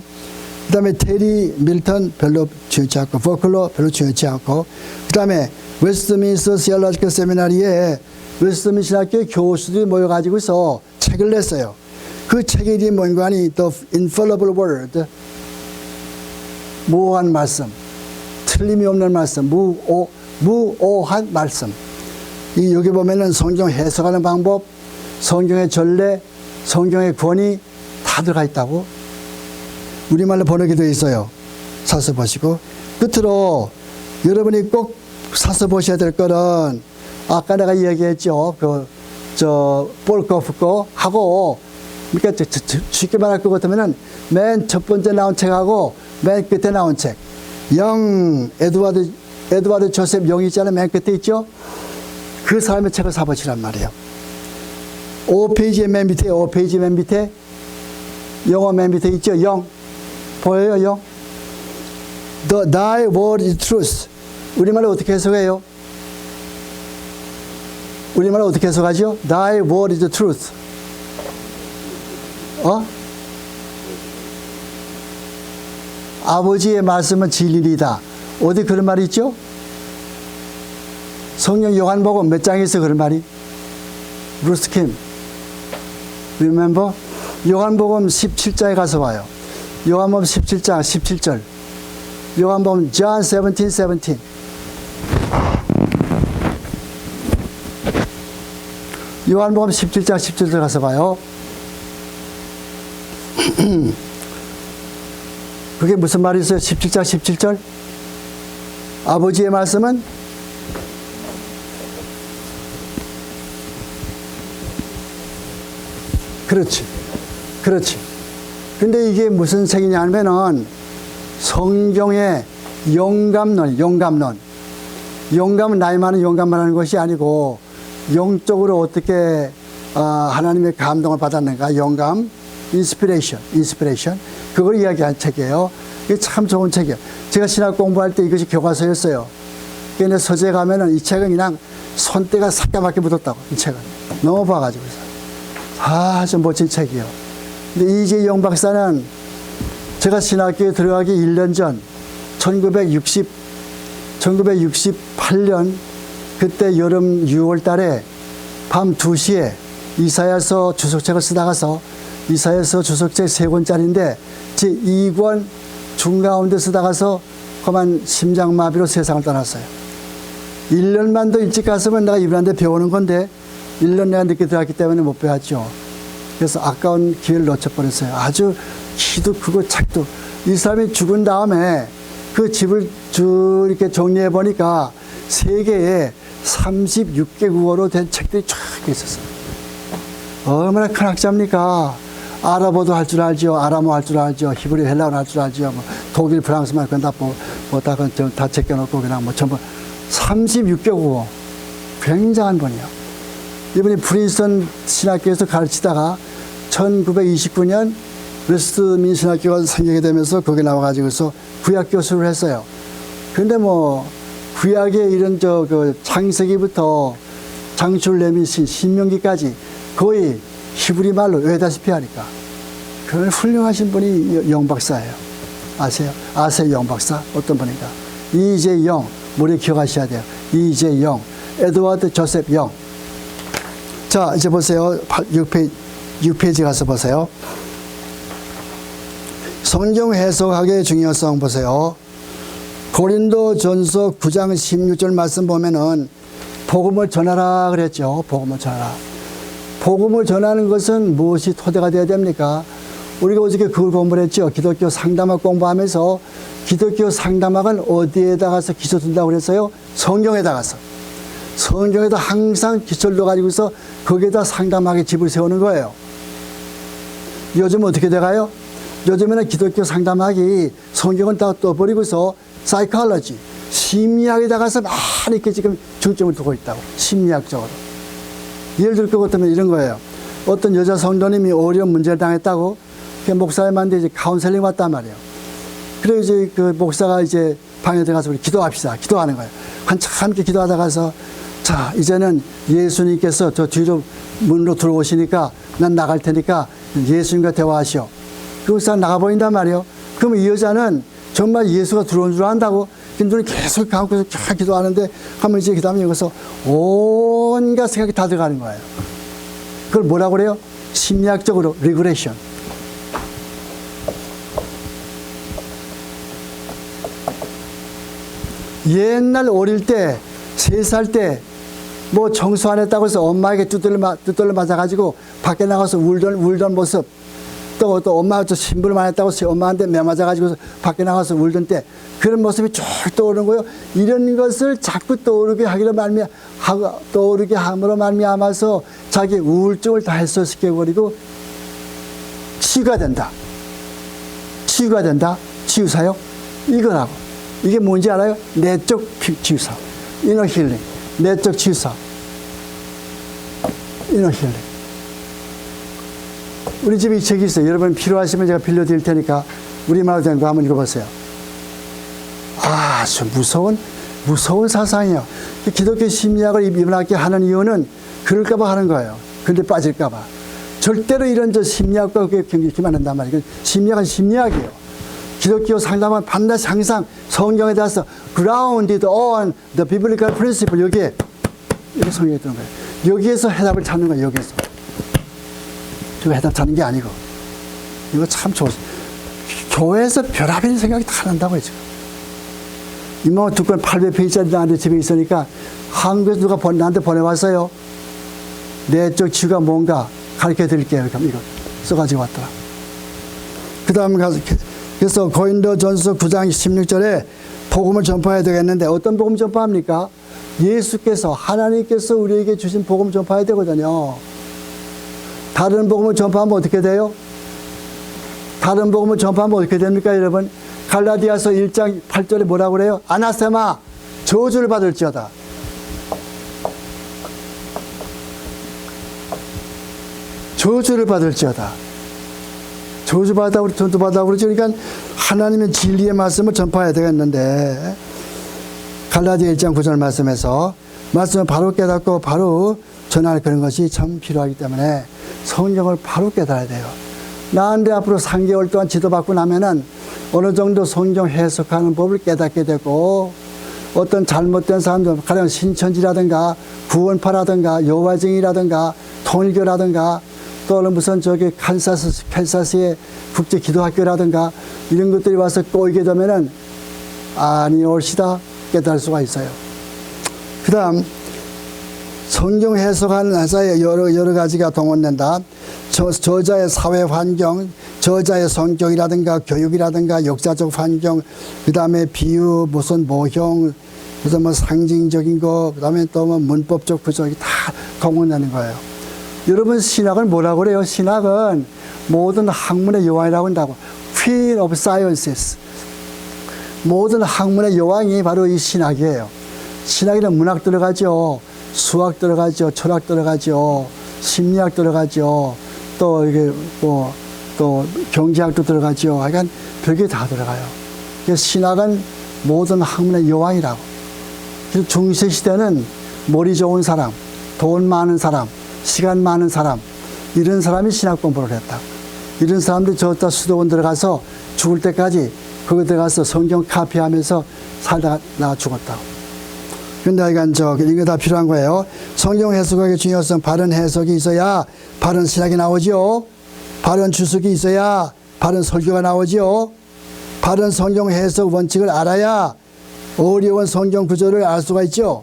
그 다음에 테리 밀턴 별로 중요치 않고, 버클러 별로 중요치 않고, 그 다음에 웨스트민스터 시얼로지컬 세미나리에 웨스트민스터 학교 교수들이 모여가지고서 책을 냈어요. 그 책의 이름이 뭔가 하니 The Infallible Word, 무오한 말씀, 틀림이 없는 말씀, 무오한 말씀. 여기 보면은 성경 해석하는 방법, 성경의 전례, 성경의 구원이 다 들어가 있다고 우리말로 번역이 되어 있어요. 사서 보시고 끝으로 여러분이 꼭 사서 보셔야 될 거는 아까 내가 이야기했죠. 볼거프 거 하고 그러니까 쉽게 말할 것 같으면은 맨 첫 번째 나온 책하고 맨 끝에 나온 책 에드와드 조셉 영이 있잖아요. 맨 끝에 있죠. 그 사람의 책을 사보시란 말이에요. 5페이지의 맨 밑에 5페이지 맨 밑에 영어 맨 밑에 있죠. 영 보여요? 영 Thy word is truth. 우리말로 어떻게 해석해요? 우리말로 어떻게 해석하죠? Thy word is truth. 아버지의 말씀은 진리이다. 어디 그런 말이 있죠? 성령 요한복음 몇 장에 있어 그런 말이? 루스킴 remember? 요한복음 17장에 가서 와요. 요한복음 17장 17절 요한복음 John 17:17 요한복음 17장 17절 가서 봐요. 그게 무슨 말이 있어요? 17장 17절 아버지의 말씀은 그렇지 근데 이게 무슨 책이냐면은 성경의 영감론 영감은 나이 많은 영감만 하는 것이 아니고 영적으로 어떻게 하나님의 감동을 받았는가 영감 인스피레이션 그걸 이야기한 책이에요. 이게 참 좋은 책이에요. 제가 신학 공부할 때 이것이 교과서였어요. 그런데 서재에 가면은 이 책은 그냥 손때가 새까맣게 묻었다고. 이 책은 너무 봐가지고 아주 멋진 책이에요. 근데 이재영 박사는 제가 신학교에 들어가기 1년 전 1968년 그때 여름 6월 달에 밤 2시에 이사야서 주석책을 쓰다가서 이사야서 주석책 3권짜리인데 제2권 중가운데 쓰다가서 그만 심장마비로 세상을 떠났어요. 1년만 더 일찍 갔으면 내가 이분한테 배우는 건데 1년 내가 늦게 들어갔기 때문에 못 배웠죠. 그래서 아까운 기회를 놓쳐버렸어요. 아주 키도 크고 책도 이 사람이 죽은 다음에 그 집을 쭉 이렇게 정리해 보니까 세계에 36개국어로 된 책들이 쫙 있었어요. 얼마나 큰 학자입니까? 아랍어도 할 줄 알죠. 아람어 할 줄 알죠. 히브리 헬라어 할 줄 알죠. 뭐 독일 프랑스말 그건 다 제껴놓고 그냥 뭐 전부 36개국어 굉장한 분이요. 이분이 프린스턴 신학교에서 가르치다가 1929년 웨스트민 신학교가 생기게 되면서 거기 나와가지고서 구약 교수를 했어요. 그런데 뭐 구약의 이런 그 창세기부터 장출레미신 신명기까지 거의 히브리 말로 외다시피 하니까 그런 훌륭하신 분이 영 박사예요. 아세요? 영 박사 어떤 분인가? 이재영 머리에 기억하셔야 돼요. 이재영, 에드워드 조셉 영. 자 이제 보세요. 6페이지 가서 보세요. 성경 해석학의 중요성 보세요. 고린도전서 9장 16절 말씀 보면은 복음을 전하라 그랬죠. 복음을 전하라. 복음을 전하는 것은 무엇이 토대가 되어야 됩니까? 우리가 어저께 그걸 공부를 했죠. 기독교 상담학 공부하면서 기독교 상담학은 어디에다 가서 기초 둔다고 그랬어요? 성경에다 가서. 성경에다 항상 기초를 넣어가지고서 거기에다 상담학의 집을 세우는 거예요. 요즘 어떻게 돼가요? 요즘에는 기독교 상담학이 성경은 다 떠버리고서 사이콜로지, 심리학에다 가서 많이 이렇게 지금 중점을 두고 있다고. 심리학적으로. 예를 들 것 같으면 이런 거예요. 어떤 여자 성도님이 어려운 문제를 당했다고 목사님한테 이제 카운셀링 왔단 말이에요. 그래서 이제 그 목사가 이제 방에 들어가서 우리 기도합시다. 기도하는 거예요. 한참 함께 기도하다가서 자, 이제는 예수님께서 저 뒤로 문으로 들어오시니까 난 나갈 테니까 예수님과 대화하시오. 그 목사가 나가버린단 말이에요. 그러면 이 여자는 정말 예수가 들어온 줄 안다고 눈을 계속 감고서 쫙 기도하는데 하면 이제 그 다음에 여기서 온갖 생각이 다 들어가는 거예요. 그걸 뭐라고 그래요? 심리학적으로 리그레이션. 옛날 어릴 때 3살 때 뭐 청소 안 했다고 해서 엄마에게 두들려 맞아가지고 밖에 나가서 울던 모습, 또 엄마가 또 신부를 했다고 해서 엄마한테 매 맞아가지고 밖에 나가서 울던 때 그런 모습이 쭉 떠오르는 거예요. 이런 것을 자꾸 떠오르게 함으로 말미암아서 자기 우울증을 다 해소시켜버리고 치유가 된다. 치유사요? 이거라고. 이게 뭔지 알아요? 내적 치유사. 이너 힐링. 내적 치유사. 이너 힐링. 우리 집에 이 책이 있어요. 여러분 필요하시면 제가 빌려드릴 테니까 우리말로 된 거 한번 읽어보세요. 아주 무서운 사상이에요. 기독교 심리학을 입문하게 하는 이유는 그럴까봐 하는 거예요. 근데 빠질까봐. 절대로 이런 심리학과 경계키면 안 된단 말이에요. 심리학은 심리학이에요. 기독교 상담은 반드시 항상 성경에 대해서 grounded on the biblical principle, 여기에 이렇게 성경에 있는 거예요. 여기에서 해답을 찾는 거예요. 여기에서. 저 해답 찾는 게 아니고. 이거 참 좋아. 교회에서 별의별 생각이 다 난다고요, 지금. 이모 두 권 800페이지짜리 나한테 집에 있으니까 한국에서 누가 나한테 보내왔어요. 내적 치유가 뭔가 가르쳐 드릴게요. 이거 써가지고 왔더라. 그 다음에 가서, 그래서 고린도전서 9장 16절에 복음을 전파해야 되겠는데 어떤 복음 전파합니까? 예수께서, 하나님께서 우리에게 주신 복음 전파해야 되거든요. 다른 복음을 전파하면 어떻게 돼요? 다른 복음을 전파하면 어떻게 됩니까, 여러분? 갈라디아서 1장 8절에 뭐라고 그래요? 아나세마, 저주를 받을지어다. 저주를 받을지어다. 저주받아, 전도받아 그러죠. 그러니까 하나님의 진리의 말씀을 전파해야 되겠는데, 갈라디아 1장 9절 말씀에서 말씀을 바로 깨닫고 바로 전할 그런 것이 참 필요하기 때문에 성경을 바로 깨달아야 돼요. 나한테 앞으로 3개월 동안 지도받고 나면은 어느 정도 성경 해석하는 법을 깨닫게 되고, 어떤 잘못된 사람들, 가령 신천지라든가 구원파라든가 여호와증이라든가 통일교라든가 또는 무슨 칸사스의 국제 기도학교라든가 이런 것들이 와서 꼬이게 되면은 아니 옳시다 깨달을 수가 있어요. 그 다음 성경 해석하는 회사에 여러 가지가 동원된다. 저자의 사회 환경, 저자의 성격이라든가 교육이라든가 역사적 환경, 그 다음에 비유, 무슨 모형, 무슨 뭐 상징적인 거, 그 다음에 또 뭐 문법적 구조가 다 동원되는 거예요. 여러분 신학은 뭐라고 그래요? 신학은 모든 학문의 여왕이라고 한다고. Queen of Sciences. 모든 학문의 여왕이 바로 이 신학이에요. 신학에는 문학 들어가죠. 수학 들어가죠. 철학 들어가죠. 심리학 들어가죠. 또 이게 또 경제학도 들어가죠. 하여간 별게 다 들어가요. 그래서 신학은 모든 학문의 여왕이라고. 그래서 중세 시대는 머리 좋은 사람, 돈 많은 사람, 시간 많은 사람, 이런 사람이 신학 공부를 했다. 이런 사람들이 저다 수도원 들어가서 죽을 때까지 거기 들어가서 성경 카피하면서 살다가 나가 죽었다고. 근데 이건 이거 다 필요한 거예요. 성경 해석학의 중요성, 바른 해석이 있어야 바른 신학이 나오죠. 바른 주석이 있어야 바른 설교가 나오죠. 바른 성경 해석 원칙을 알아야 어려운 성경 구조를 알 수가 있죠.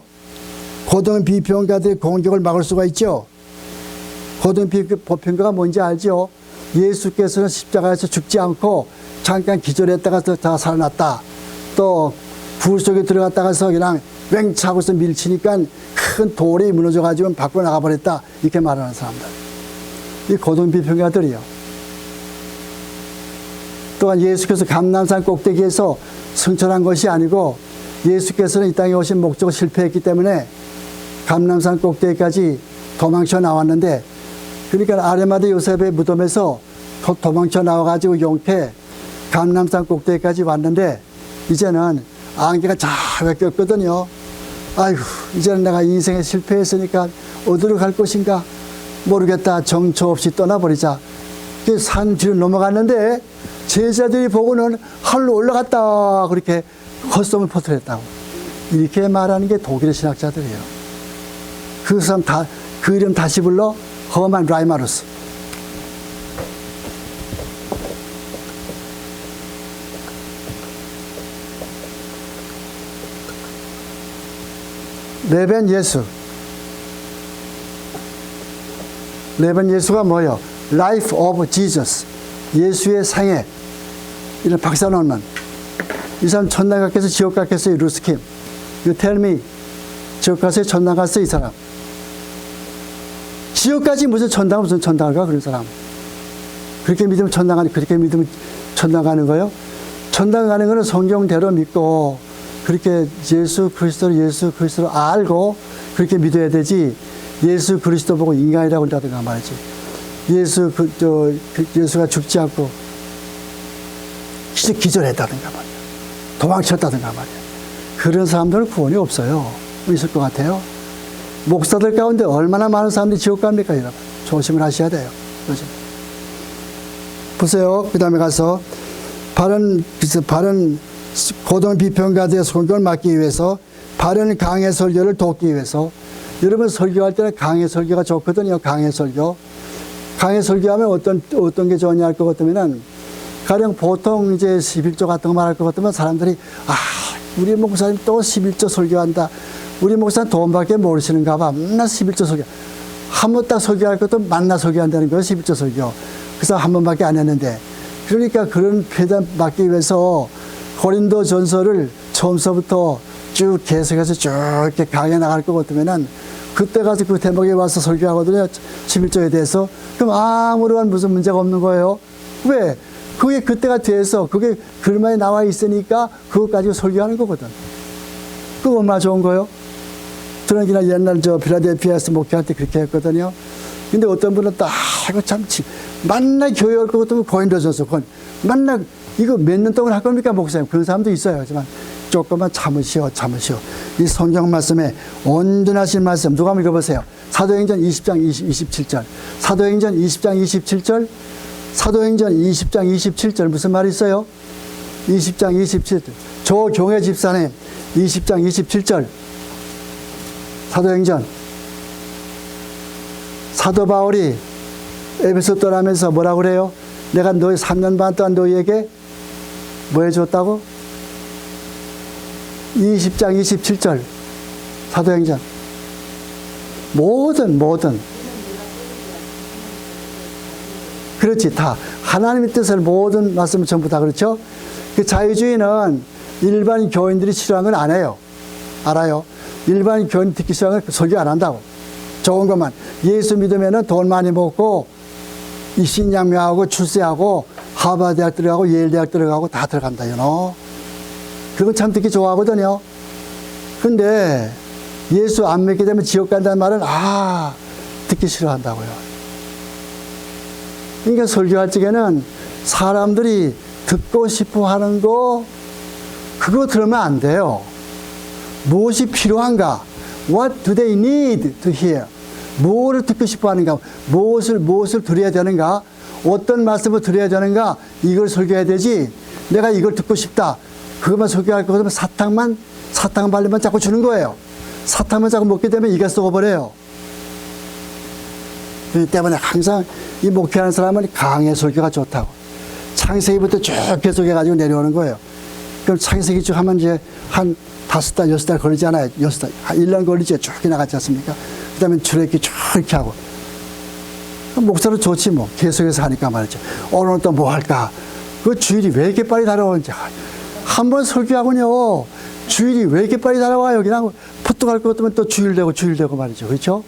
고등 비평가들의 공격을 막을 수가 있죠. 고등 비평가가 뭔지 알죠. 예수께서는 십자가에서 죽지 않고 잠깐 기절했다가 다 살아났다. 또 불 속에 들어갔다가서 그냥 웽차고서 밀치니까 큰 돌이 무너져가지고 밖으로 나가버렸다. 이렇게 말하는 사람들. 이 고등 비평가들이요. 또한 예수께서 감람산 꼭대기에서 승천한 것이 아니고 예수께서는 이 땅에 오신 목적을 실패했기 때문에 감람산 꼭대기까지 도망쳐 나왔는데, 그러니까 아레마대 요셉의 무덤에서 도망쳐 나와가지고 용케 감람산 꼭대기까지 왔는데 이제는 안개가 잘 꼈거든요. 아이고 이제는 내가 인생에 실패했으니까 어디로 갈 것인가 모르겠다. 정처 없이 떠나버리자. 산 뒤로 넘어갔는데 제자들이 보고는 하늘로 올라갔다. 그렇게 헛소문을 퍼뜨렸다고. 이렇게 말하는 게 독일의 신학자들이에요. 그 사람 그 이름 다시 불러. 허만 라이마루스. 레벤 예수. 레번 예수가 뭐예요? Life of Jesus. 예수의 생애. 이런 박사 논문. 이 사람 천당 갔겠어, 지옥 갔겠어요, 루스킴. You tell me. 지옥 갔어요, 천당 갔어요, 이 사람. 지옥까지 무슨 천당을 가, 그런 사람. 그렇게 믿으면 천당 가는, 그렇게 믿으면 천당 가는 거예요? 천당 가는 거는 성경대로 믿고, 그렇게 예수 그리스도를 알고, 그렇게 믿어야 되지, 예수 그리스도 보고 인간이라고 한다든가 말이지. 예수가 죽지 않고, 기절했다든가 말이야. 도망쳤다든가 말이야. 그런 사람들은 구원이 없어요. 있을 것 같아요. 목사들 가운데 얼마나 많은 사람들이 지옥 갑니까, 여러분? 조심을 하셔야 돼요. 요즘. 보세요. 그 다음에 가서, 바른 고등 비평가들의 설교를 막기 위해서, 바른 강해 설교를 돕기 위해서, 여러분 설교할 때는 강해 설교가 좋거든요. 강해 설교. 강해 설교하면 어떤 게 좋으냐 할 것 같으면은, 가령 보통 이제 11조 같은 거 말할 것 같으면 사람들이, 우리 목사님 또 11조 설교한다. 우리 목사님 돈밖에 모르시는가 봐. 맨날 11조 설교. 한 번 딱 설교할 것도 만나 설교한다는 거예요. 11조 설교. 그래서 한 번밖에 안 했는데. 그러니까 그런 폐단 막기 위해서 고린도 전서를 처음서부터 쭉 계속해서 쭉 이렇게 강해 나갈 것 같으면은 그때 가서 그 대목에 와서 설교하거든요. 11조에 대해서. 그럼 아무런 무슨 문제가 없는 거예요. 왜? 그게 그때가 돼서 그게 글만에 나와 있으니까 그것 가지고 설교하는 거거든. 그거 얼마나 좋은 거예요? 저는 그냥 옛날 필라델피아에서 목회할 때 그렇게 했거든요. 근데 어떤 분은 또, 이거 참, 만날 교회 올 것 같으면 고린도전서, 만날, 이거 몇 년 동안 할 겁니까, 목사님? 그런 사람도 있어요. 하지만 조금만 참으시오. 이 성경 말씀에 온전하신 말씀, 누가 한번 읽어보세요. 사도행전 20장 27절. 사도행전 20장 27절. 사도행전 20장 27절 무슨 말이 있어요? 20장 27절. 조경혜 집사님 20장 27절. 사도행전. 사도 바울이 에베소 떠나면서 뭐라고 그래요? 내가 너희 3년 반 동안 너희에게 뭐 해줬다고? 20장 27절. 사도행전. 모든 그렇지, 다. 하나님의 뜻을 모든 말씀을 전부 다 그렇죠? 그 자유주의는 일반 교인들이 싫어하는 건 안 해요. 알아요? 일반 교인 듣기 싫어하는 건 설교 안 한다고. 좋은 것만. 예수 믿으면은 돈 많이 먹고, 입신양명하고, 출세하고, 하버드 대학 들어가고, 예일 대학 들어가고, 다 들어간다, you 그건 참 듣기 좋아하거든요. 근데 예수 안 믿게 되면 지옥 간다는 말은, 듣기 싫어한다고요. 그러니까 설교할 적에는 사람들이 듣고 싶어 하는 거, 그거 들으면 안 돼요. 무엇이 필요한가? What do they need to hear? 무엇을 듣고 싶어 하는가? 무엇을 들어야 되는가? 어떤 말씀을 들어야 되는가? 이걸 설교해야 되지. 내가 이걸 듣고 싶다. 그것만 설교할 거 같으면 사탕 발리만 자꾸 주는 거예요. 사탕만 자꾸 먹게 되면 이가 썩어버려요. 그렇기 때문에 항상 이 목회하는 사람은 강해 설교가 좋다고. 창세기부터 쭉 계속해가지고 내려오는 거예요. 그럼 창세기 쭉 하면 이제 한 5달, 6달 걸리지 않아요. 6달, 한 1년 걸리지. 쭉 나갔지 않습니까? 그 다음에 출애굽기 쭉 이렇게 하고. 목사는 좋지 뭐. 계속해서 하니까 말이죠. 오늘은 또 뭐 할까? 그 주일이 왜 이렇게 빨리 달아오는지. 한 번 설교하고요. 주일이 왜 이렇게 빨리 달아와요? 그냥 푸뚝 할 것 같으면 또 주일 되고 말이죠. 그렇죠?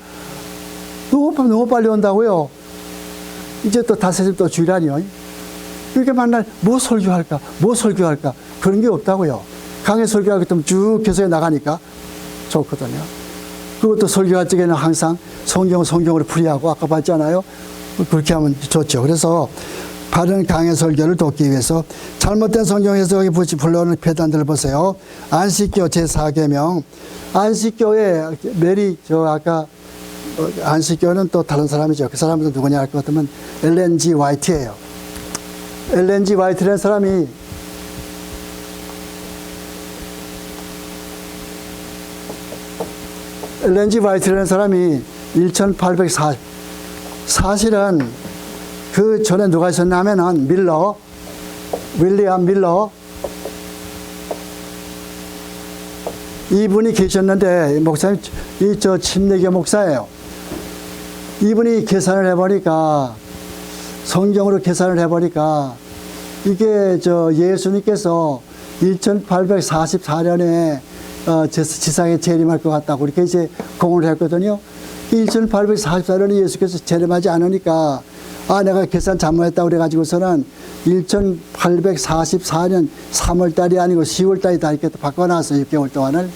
너무 빨리 온다고요. 이제 또 다섯일 또 주일 아니요. 그러니까 만날 뭐 설교할까? 그런 게 없다고요. 강의 설교하기 때문에 쭉 계속 나가니까 좋거든요. 그것도 설교할 적에는 항상 성경으로 풀이하고 아까 봤잖아요. 그렇게 하면 좋죠. 그래서 바른 강의 설교를 돕기 위해서 잘못된 성경 해석에 불러오는 폐단들을 보세요. 안식교 제4계명. 안식교에 아까 안식교는 또 다른 사람이죠. 그 사람은 누구냐 할 것 같으면 엘렌 G 화이트예요. 엘렌 G 화이트라는 사람이 엘렌 G 화이트라는 사람이 1840 사실은 그 전에 누가 있었냐면은 윌리엄 밀러 이분이 계셨는데 목사님 침례교 목사예요. 이분이 계산을 해보니까, 성경으로 계산을 해보니까, 이게 예수님께서 1844년에 지상에 재림할 것 같다고 이렇게 이제 공언을 했거든요. 1844년에 예수께서 재림하지 않으니까, 내가 계산 잘못했다고 그래가지고서는 1844년 3월 달이 아니고 10월 달이다 이렇게 또 바꿔놨어요. 6개월 동안을.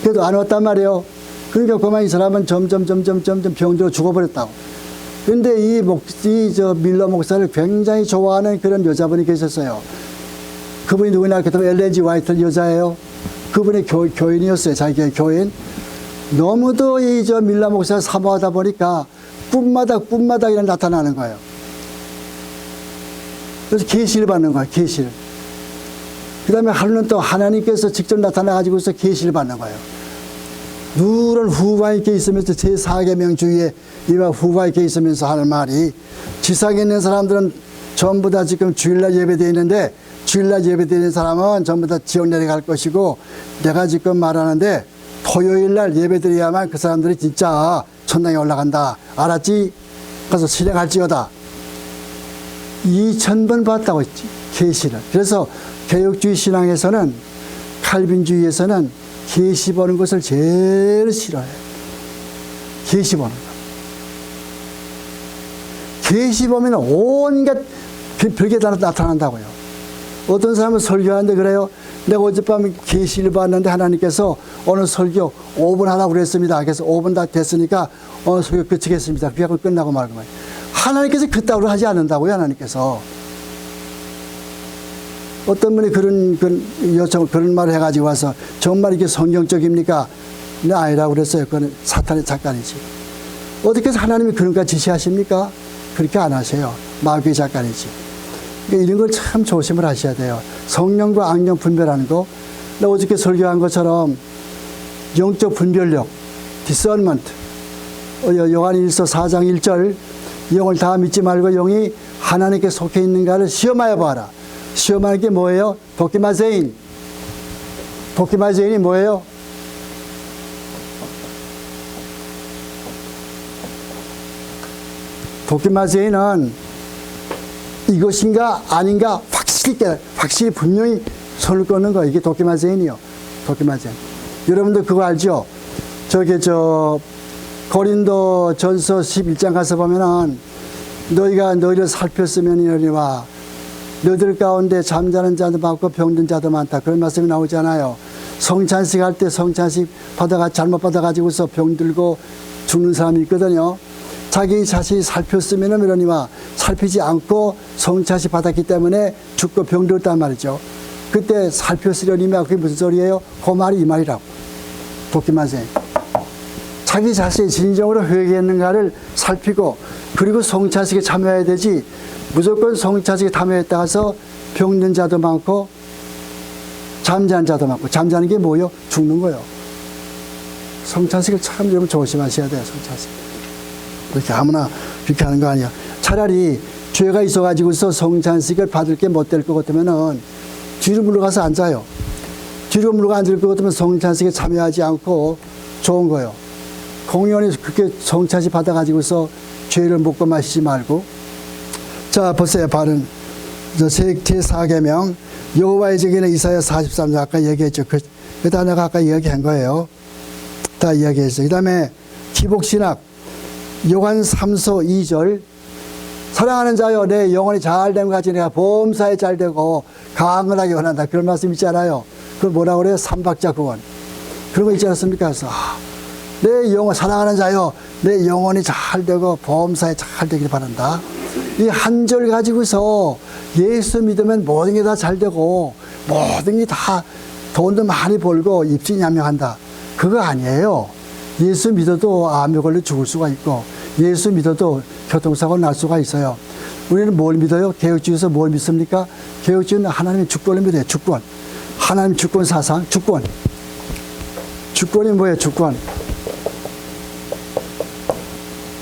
그래도 안 왔단 말이에요. 그러니까 그만 이 사람은 점점 병들어 죽어버렸다고. 근데 밀러 목사를 굉장히 좋아하는 그런 여자분이 계셨어요. 그분이 누구냐 그랬더니 엘렌 G. 화이트 여자예요. 그분이 교인이었어요. 자기 교인. 너무도 밀러 목사를 사모하다 보니까 꿈마다 그냥 나타나는 거예요. 그래서 계시를 받는 거예요. 계시를. 그 다음에 하루는 또 하나님께서 직접 나타나가지고서 계시를 받는 거예요. 누런 후가 있게 있으면서 제4계명 주위에 이와 후가 있게 있으면서 하는 말이, 지상에 있는 사람들은 전부 다 지금 주일날 예배되어 있는데, 주일날 예배되어 있는 사람은 전부 다 지옥 내려갈 것이고, 내가 지금 말하는데 토요일날 예배드려야만 그 사람들이 진짜 천당에 올라간다. 알았지? 가서 실행할지어다. 2000번 봤다고 했지, 계시를. 그래서 개혁주의 신앙에서는, 칼빈주의에서는 계시 보는 것을 제일 싫어해요. 계시 보는 거. 계시 보면 온갖 별게 다 나타난다고요. 어떤 사람은 설교하는데 그래요. 내가 어젯밤에 계시를 봤는데 하나님께서 오늘 설교 5분 하라고 그랬습니다. 그래서 5분 다 됐으니까 오늘 설교 끝이겠습니다. 그게 끝나고 말고 말이에요. 하나님께서 그따위로 하지 않는다고요. 하나님께서. 어떤 분이 그런 말을 해가지고 와서 정말 이게 성경적입니까? 네, 아니라고 그랬어요. 그건 사탄의 작가이지. 어떻게 해서 하나님이 그런 거 지시하십니까? 그렇게 안 하세요. 마귀의 작가이지. 그러니까 이런 걸 참 조심을 하셔야 돼요. 성령과 악령 분별하는 거. 나 어저께 설교한 것처럼 영적 분별력, discernment. 요한일서 4장 1절, 영을 다 믿지 말고 영이 하나님께 속해 있는가를 시험하여 봐라. 시험하는 게 뭐예요? 도키마제인. 도키마제인이 뭐예요? 도키마제인은 이것인가 아닌가 확실히 분명히 손을 끄는 거. 이게 도키마제인이요. 도키마제인. 여러분들 그거 알죠? 고린도 전서 11장 가서 보면은 너희가 너희를 살폈으면 이러니와 너희들 가운데 잠자는 자도 많고 병든 자도 많다. 그런 말씀이 나오잖아요. 성찬식 할 때 성찬식 잘못 받아가지고서 병들고 죽는 사람이 있거든요. 자기 자신이 살폈으면 이러니와 살피지 않고 성찬식 받았기 때문에 죽고 병들었단 말이죠. 그때 살폈으려니면 그게 무슨 소리예요? 그 말이 이 말이라고. 도끼마세. 자기 자신이 진정으로 회개했는가를 살피고, 그리고 성찬식에 참여해야 되지, 무조건 성찬식에 참여했다가서 병든 자도 많고 잠자는 자도 많고. 잠자는 게 뭐예요? 죽는 거예요. 성찬식을 참 여러분 조심하셔야 돼요. 성찬식 그렇게 아무나 그렇게 하는 거 아니야. 차라리 죄가 있어가지고서 성찬식을 받을 게 못 될 것 같으면은 뒤로 물러가서 앉아요. 뒤로 물러가 앉을 것 같으면 성찬식에 참여하지 않고 좋은 거예요. 공연이 그렇게 성찬식 받아가지고서 죄를 먹고 마시지 말고. 자, 보세요. 바른 제4계명 여호와의 증인은 이사야 43장 아까 얘기했죠. 그다 내가 아까 얘기한 거예요. 다 이야기했어요. 그 다음에 기복신학 요한 3서 2절 사랑하는 자여 내 영혼이 잘됨 같이 내가 범사에 잘되고 강건하게 원한다. 그런 말씀 있잖아요. 그걸 뭐라고 그래요? 삼박자 구원. 그런 거 있지 않습니까? 그래서 내 영혼 사랑하는 자여 내 영혼이 잘되고 범사에 잘되길 바란다. 이 한 절 가지고서 예수 믿으면 모든 게 다 잘되고 모든 게 다 돈도 많이 벌고 입신양명한다. 그거 아니에요. 예수 믿어도 암에 걸려 죽을 수가 있고 예수 믿어도 교통사고 날 수가 있어요. 우리는 뭘 믿어요? 개혁주의에서 뭘 믿습니까? 개혁주의는 하나님의 주권을 믿어요. 주권. 하나님 주권 사상, 주권. 주권이 뭐예요? 주권.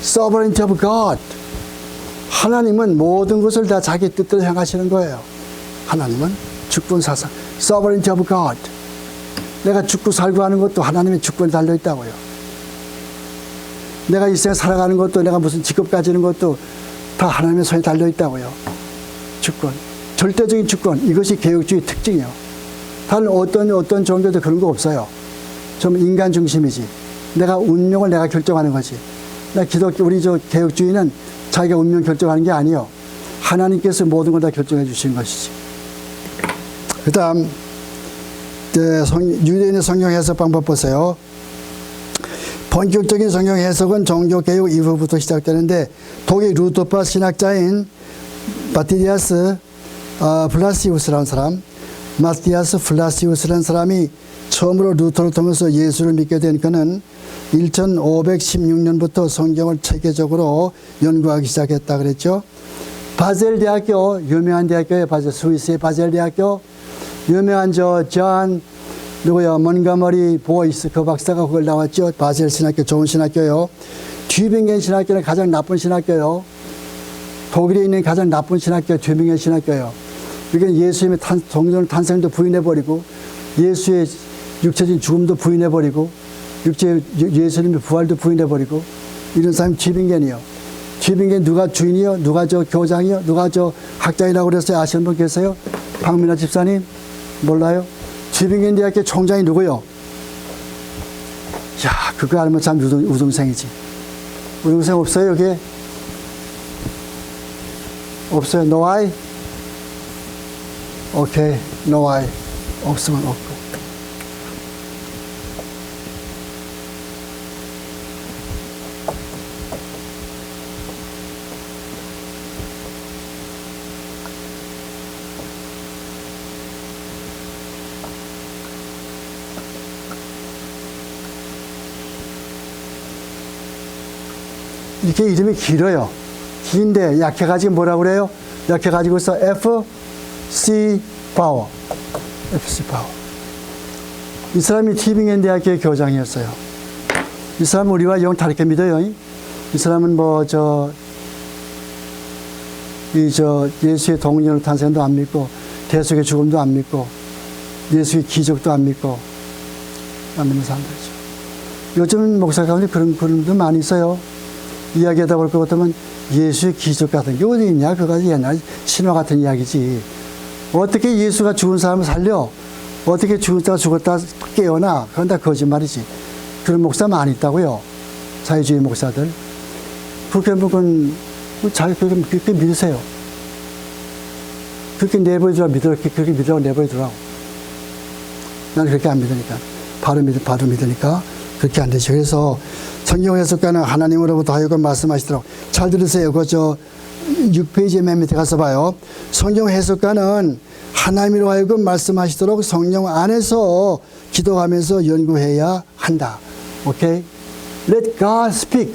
Sovereignty of God. 하나님은 모든 것을 다 자기 뜻대로 행하시는 거예요. 하나님은 주권 사상. Sovereignty of God. 내가 죽고 살고 하는 것도 하나님의 주권에 달려있다고요. 내가 이 세상 살아가는 것도 내가 무슨 직업 가지는 것도 다 하나님의 손에 달려 있다고요. 주권, 절대적인 주권, 이것이 개혁주의 특징이에요. 다른 어떤 종교도 그런 거 없어요. 좀 인간 중심이지. 내가 운명을 내가 결정하는 거지. 우리 개혁주의는 자기가 운명 결정하는 게 아니에요. 하나님께서 모든 걸 다 결정해 주신 것이지. 그 다음, 유대인의 성경 해석 방법 보세요. 본격적인 성경 해석은 종교개혁 이후부터 시작되는데, 독일 루터파 신학자인 마티아스 플라시우스라는 사람, 마티아스 플라시우스라는 사람이 처음으로 루터를 통해서 예수를 믿게 된 그는 1516년부터 성경을 체계적으로 연구하기 시작했다 그랬죠. 바젤 대학교, 유명한 대학교예요. 스위스의 바젤 대학교. 유명한 먼가머리 보이스 그 박사가 그걸 나왔죠. 바젤 신학교, 좋은 신학교요. 튜빙겐 신학교는 가장 나쁜 신학교요. 독일에 있는 가장 나쁜 신학교, 튜빙겐 신학교요. 이게 예수님의 성전 탄생도 부인해버리고, 예수의 육체적인 죽음도 부인해버리고, 예수님의 부활도 부인해버리고, 이런 사람이 튜빙겐이요. 튜빙겐 누가 주인이요? 누가 교장이요? 누가 학장이라고 그랬어요? 아시는 분 계세요? 박민아 집사님? 몰라요? 튜빙겐 대학교 총장이 누구요? 야, 그거 알면 참 우등생이지. 우등생 없어요, 여기? 없어요? No I? 오케이, no I. 없으면 없고. 이렇게 이름이 길어요. 긴데 약해가지고 뭐라고 그래요? 약해가지고서 FC 파워. FC 파워. 이 사람이 튜빙겐 대학교의 교장이었어요. 이 사람은 우리와 영 다르게 믿어요. 이 사람은 예수의 동년 탄생도 안 믿고, 대속의 죽음도 안 믿고, 예수의 기적도 안 믿고, 안 믿는 사람들이죠. 요즘 목사 가운데 그런 분들 많이 있어요. 이야기하다 볼 것 같으면 예수의 기적 같은 게 어디 있냐? 그거 옛날 신화 같은 이야기지. 어떻게 예수가 죽은 사람을 살려? 어떻게 죽었다 깨어나? 그건 다 거짓말이지. 그런 목사 많이 있다고요. 자유주의 목사들. 그렇게 그렇게 믿으세요. 그렇게 내버려두라 그렇게 믿으라고 내버려두라고. 나는 그렇게 안 믿으니까. 바로 믿으니까 그렇게 안 되죠. 그래서 성경 해석가는 하나님으로부터 하여금 말씀하시도록. 잘 들으세요. 6페이지에 맨 밑에 가서 봐요. 성경 해석가는 하나님으로 하여금 말씀하시도록 성령 안에서 기도하면서 연구해야 한다. 오케이? Let God speak.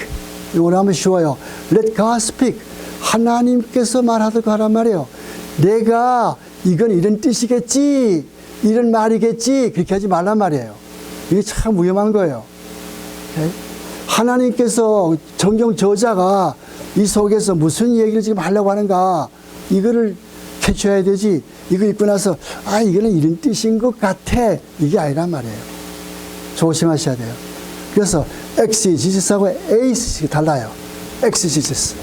이거 하면 쉬워요. Let God speak. 하나님께서 말하도록 하란 말이에요. 내가 이건 이런 뜻이겠지, 이런 말이겠지, 그렇게 하지 말란 말이에요. 이게 참 위험한 거예요. 오케이? 하나님께서 성경 저자가 이 속에서 무슨 얘기를 지금 하려고 하는가, 이거를 캐쳐야 되지. 이거 읽고 나서 이거는 이런 뜻인 것 같아, 이게 아니란 말이에요. 조심하셔야 돼요. 그래서 exegesis하고 eisegesis가 달라요. exegesis.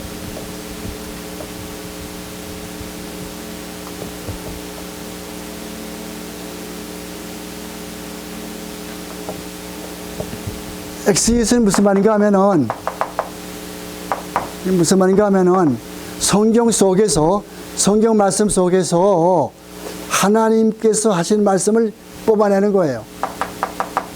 exegesis는 무슨 말인가 하면은 성경 속에서, 성경 말씀 속에서 하나님께서 하신 말씀을 뽑아내는 거예요.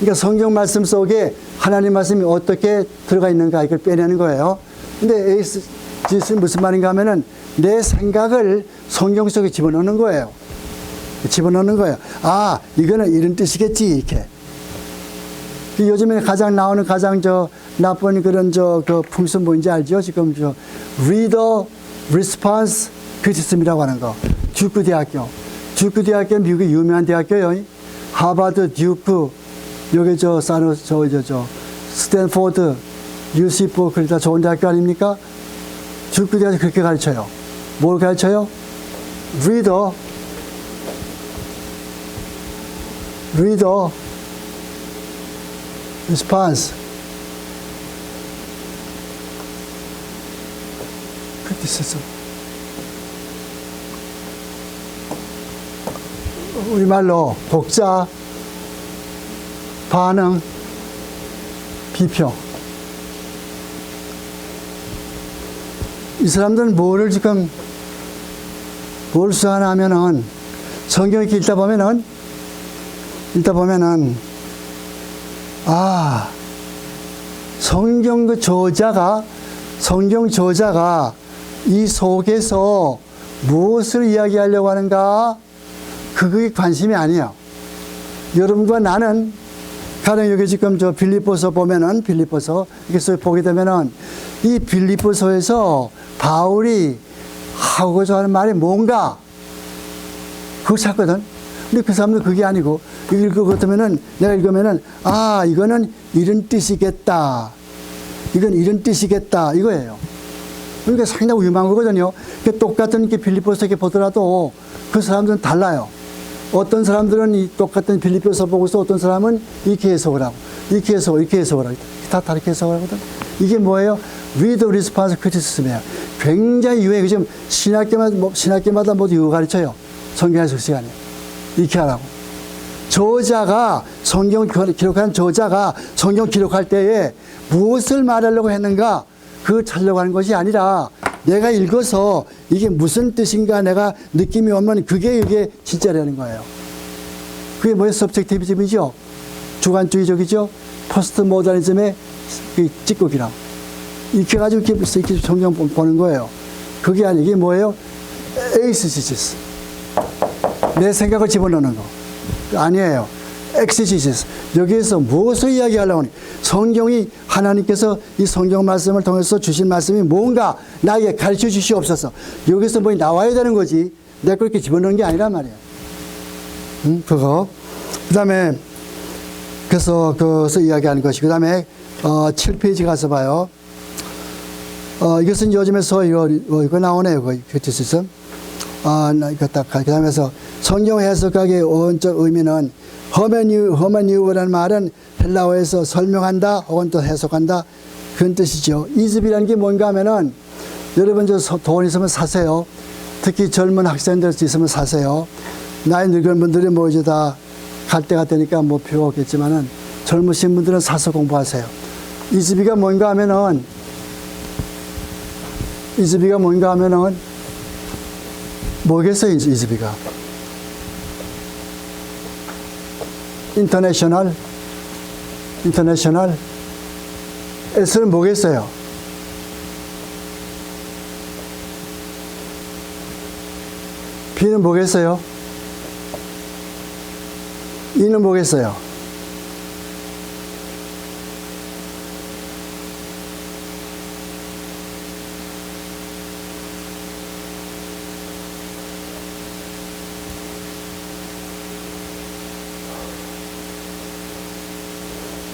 그러니까 성경 말씀 속에 하나님 말씀이 어떻게 들어가 있는가, 이걸 빼내는 거예요. 근데 에이스는 무슨 말인가 하면은 내 생각을 성경 속에 집어넣는 거예요. 집어넣는 거예요. 이거는 이런 뜻이겠지, 이렇게. 요즘에 가장 나오는 나쁜 그런 그 풍습 뭔지 알죠? 지금 reader response criticism이라고 하는 거. 듀크 대학교. 듀크 대학교는 미국의 유명한 대학교요. 하버드, 듀크, 여기 스탠포드, UC 버클리 다 좋은 대학교 아닙니까? 듀크 대학교 그렇게 가르쳐요. 뭘 가르쳐요? reader response criticism. 우리말로 독자, 반응, 비평. 이 사람들은 뭘 수하나 하면은, 성경 이렇게 읽다 보면은, 성경 저자가 이 속에서 무엇을 이야기하려고 하는가? 그게 관심이 아니야. 여러분과 나는, 가령 여기 지금 저 빌립보서 보면은, 빌립보서, 이렇게 보게 되면은, 이 빌립보서에서 바울이 하고자 하는 말이 뭔가? 그거 찾거든. 근데 그 사람들 그게 아니고, 읽으면은, 내가 읽으면은, 이거는 이런 뜻이겠다. 이건 이런 뜻이겠다. 이거예요. 그러니까 상당히 위험한 거거든요. 그러니까 똑같은 이렇게 빌립보서 이렇게 보더라도 그 사람들은 달라요. 어떤 사람들은 이 똑같은 빌립보서 보고서 어떤 사람은 이렇게 해석을 하고, 이렇게 해석을 하고, 다 다르게 해석을 하거든. 이게 뭐예요? Read response criticism이에요. 굉장히 유해. 지금 신학교마다 모두 이거 가르쳐요. 성경 해석 시간에. 이렇게 하라고. 성경 기록한 저자가 성경 기록할 때에 무엇을 말하려고 했는가? 그걸 찾으려고 하는 것이 아니라 내가 읽어서 이게 무슨 뜻인가 내가 느낌이 오면 그게 진짜라는 거예요. 그게 뭐예요? 서브젝티비즘이죠. 주관주의적이죠. 포스트 모더니즘의 찌꺼기랑. 이렇게 가지고 이렇게 성경 보는 거예요. 그게 아니, 이게 뭐예요? 에이스지지스. 내 생각을 집어넣는 거. 아니에요. 엑시지스. 여기에서 무엇을 이야기하려고 하니? 성경이 하나님께서 이 성경 말씀을 통해서 주신 말씀이 뭔가 나에게 가르쳐 주시옵소서. 여기서 뭐 나와야 되는 거지. 내가 그렇게 집어넣는 게 아니란 말이에요. 그거. 그 다음에, 그래서 이야기하는 것이. 그 다음에, 7페이지 가서 봐요. 이것은 요즘에서 이거 나오네요. 크리티시즘. 이거 딱, 그 다음에서 성경 해석학의 원적 의미는 허메니우라는 말은 헬라어에서 설명한다 혹은 또 해석한다 그런 뜻이죠. 이습이라는 게 뭔가 하면은 여러분 돈 있으면 사세요. 특히 젊은 학생들 있으면 사세요. 나이 늙은 분들이 뭐 이제 다 갈 때가 되니까 뭐 필요 없겠지만은 젊으신 분들은 사서 공부하세요. 이습이가 뭔가 하면은 뭐겠어요, 이습이가? 인터내셔널 S는 뭐겠어요? B는 뭐겠어요? E는 뭐겠어요?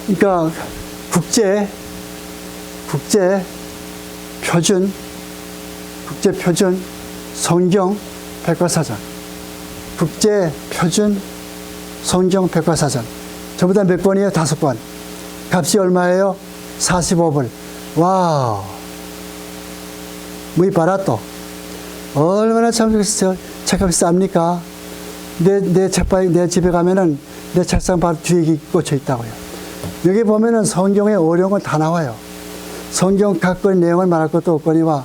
그러니까 국제 표준 성경 백과사전. 국제 표준 성경 백과사전. 저보다 몇 번이에요? 5번. 값이 얼마예요? 45불. 와우. muy barato. 얼마나 참 책값이 쌉니까? 내 집에 가면은 내 책상 바로 뒤에 꽂혀 있다고요. 여기 보면은 성경의 어려운 건 다 나와요. 성경 각권의 내용을 말할 것도 없거니와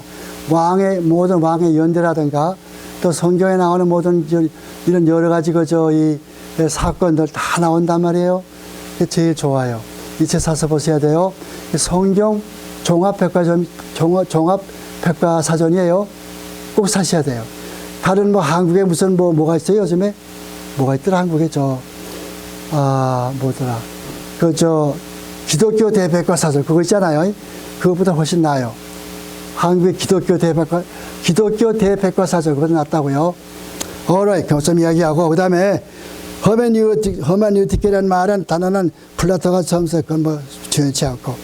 모든 왕의 연대라든가 또 성경에 나오는 모든 이런 여러 가지 이 사건들 다 나온단 말이에요. 그게 제일 좋아요. 이 책 사서 보셔야 돼요. 성경 종합백과사전이에요. 꼭 사셔야 돼요. 다른 한국에 무슨 뭐가 있어요? 요즘에 뭐가 있더라? 한국에 뭐더라? 기독교 대백과사전 그거 있잖아요. 그것보다 훨씬 나아요. 한국의 기독교 대백과사전 그거보다 낫다고요. alright, 좀 이야기하고 그 다음에 허메뉴티케라는 말은 단어는 플라토가 처음 썼건 중요치 않고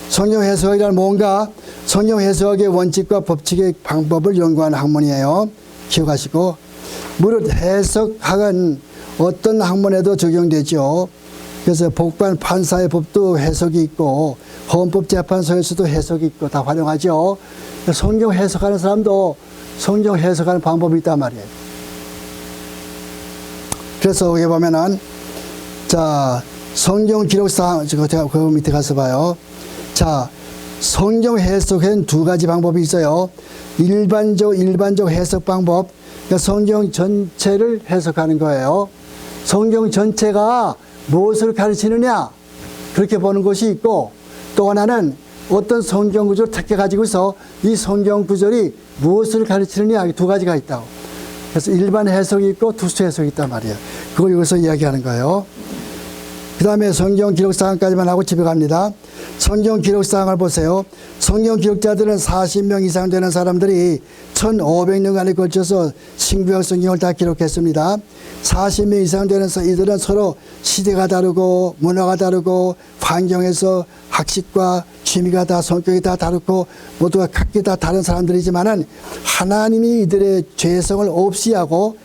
성경 해석이란 뭔가 성경 해석의 원칙과 법칙의 방법을 연구하는 학문이에요. 기억하시고 무릇 해석학은 어떤 학문에도 적용되죠. 그래서 복반 판사의 법도 해석이 있고 헌법재판소에서도 해석이 있고 다 활용하죠. 성경 해석하는 사람도 성경 해석하는 방법이 있단 말이에요. 그래서 여기 보면은 자, 성경 기록상 그 밑에 가서 봐요. 자, 성경 해석에는 두 가지 방법이 있어요. 일반적 해석 방법. 그러니까 성경 전체를 해석하는 거예요. 성경 전체가 무엇을 가르치느냐 그렇게 보는 것이 있고, 또 하나는 어떤 성경 구절을 택해 가지고서 이 성경 구절이 무엇을 가르치느냐, 두 가지가 있다고. 그래서 일반 해석이 있고 투수 해석이 있단 말이에요. 그걸 여기서 이야기하는 거예요. 그 다음에 성경 기록사항까지만 하고 집에 갑니다. 성경 기록사항을 보세요. 성경 기록자들은 40명 이상 되는 사람들이 1500년간에 걸쳐서 신구약 성경을 다 기록했습니다. 40명 이상 되는 이들은 서로 시대가 다르고 문화가 다르고 환경에서 학식과 취미가 다 성격이 다 다르고 모두가 각기 다 다른 사람들이지만은 하나님이 이들의 죄성을 없이 하고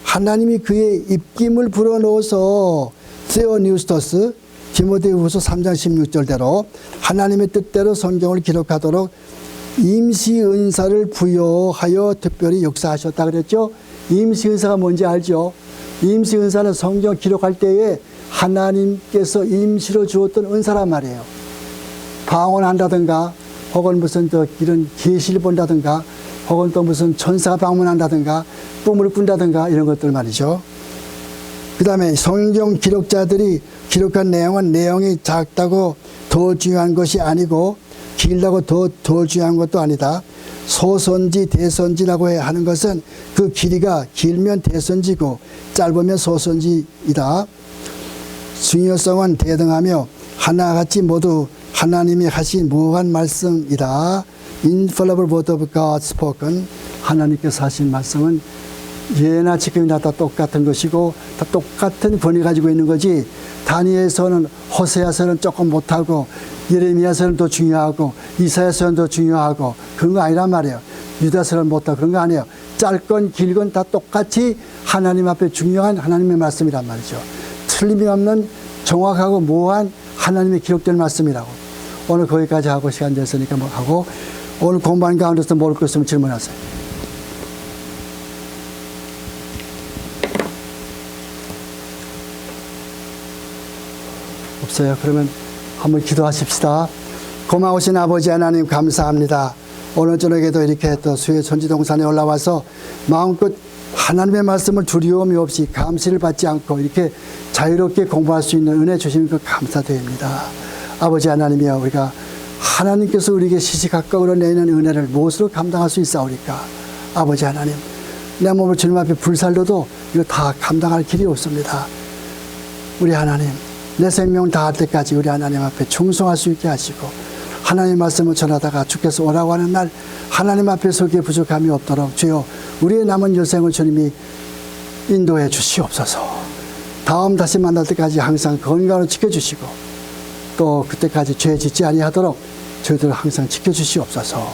하나님이 그의 입김을 불어넣어서 세오니우스토스 디모데후서 3장 16절대로 하나님의 뜻대로 성경을 기록하도록 임시 은사를 부여하여 특별히 역사하셨다 그랬죠. 임시 은사가 뭔지 알죠? 임시 은사는 성경 기록할 때에 하나님께서 임시로 주었던 은사란 말이에요. 방언한다든가 혹은 무슨 이런 계시를 본다든가 혹은 또 무슨 천사가 방문한다든가 꿈을 꾼다든가 이런 것들 말이죠. 그 다음에 성경 기록자들이 기록한 내용은 내용이 작다고 더 중요한 것이 아니고 길다고 더 중요한 것도 아니다. 소선지 대선지라고 하는 것은 그 길이가 길면 대선지고 짧으면 소선지이다. 중요성은 대등하며 하나같이 모두 하나님이 하신 무한 말씀이다. Infallible word of God spoken. 하나님께서 하신 말씀은 예나 지금이나 다 똑같은 것이고 다 똑같은 권위 가지고 있는 거지. 다니엘서는 호세아서는 조금 못하고 예레미야서는 더 중요하고 이사야서는 더 중요하고 그런 거 아니란 말이에요. 유다서는 못하고 그런 거 아니에요. 짧건 길건 다 똑같이 하나님 앞에 중요한 하나님의 말씀이란 말이죠. 틀림이 없는 정확하고 무한 하나님의 기록된 말씀이라고. 오늘 거기까지 하고 시간 됐으니까 뭐 하고, 오늘 공부한 가운데서 모를 것 있으면 질문하세요. 없어요? 그러면 한번 기도하십시다. 고마우신 아버지 하나님 감사합니다. 오늘 저녁에도 이렇게 또 수해 천지동산에 올라와서 마음껏 하나님의 말씀을 두려움이 없이 감시를 받지 않고 이렇게 자유롭게 공부할 수 있는 은혜 주시는 것 감사드립니다. 아버지 하나님이여, 우리가 하나님께서 우리에게 시시각각 내는 은혜를 무엇으로 감당할 수 있사오리까? 아버지 하나님, 내 몸을 주님 앞에 불살려도 이거 다 감당할 길이 없습니다. 우리 하나님, 내 생명 다할 때까지 우리 하나님 앞에 충성할 수 있게 하시고, 하나님 말씀을 전하다가 주께서 오라고 하는 날 하나님 앞에 서기에 부족함이 없도록 주여 우리의 남은 여생을 주님이 인도해 주시옵소서. 다음 다시 만날 때까지 항상 건강을 지켜주시고 또 그때까지 죄 짓지 아니하도록 저희들을 항상 지켜주시옵소서.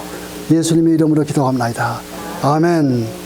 예수님의 이름으로 기도합니다. 아멘.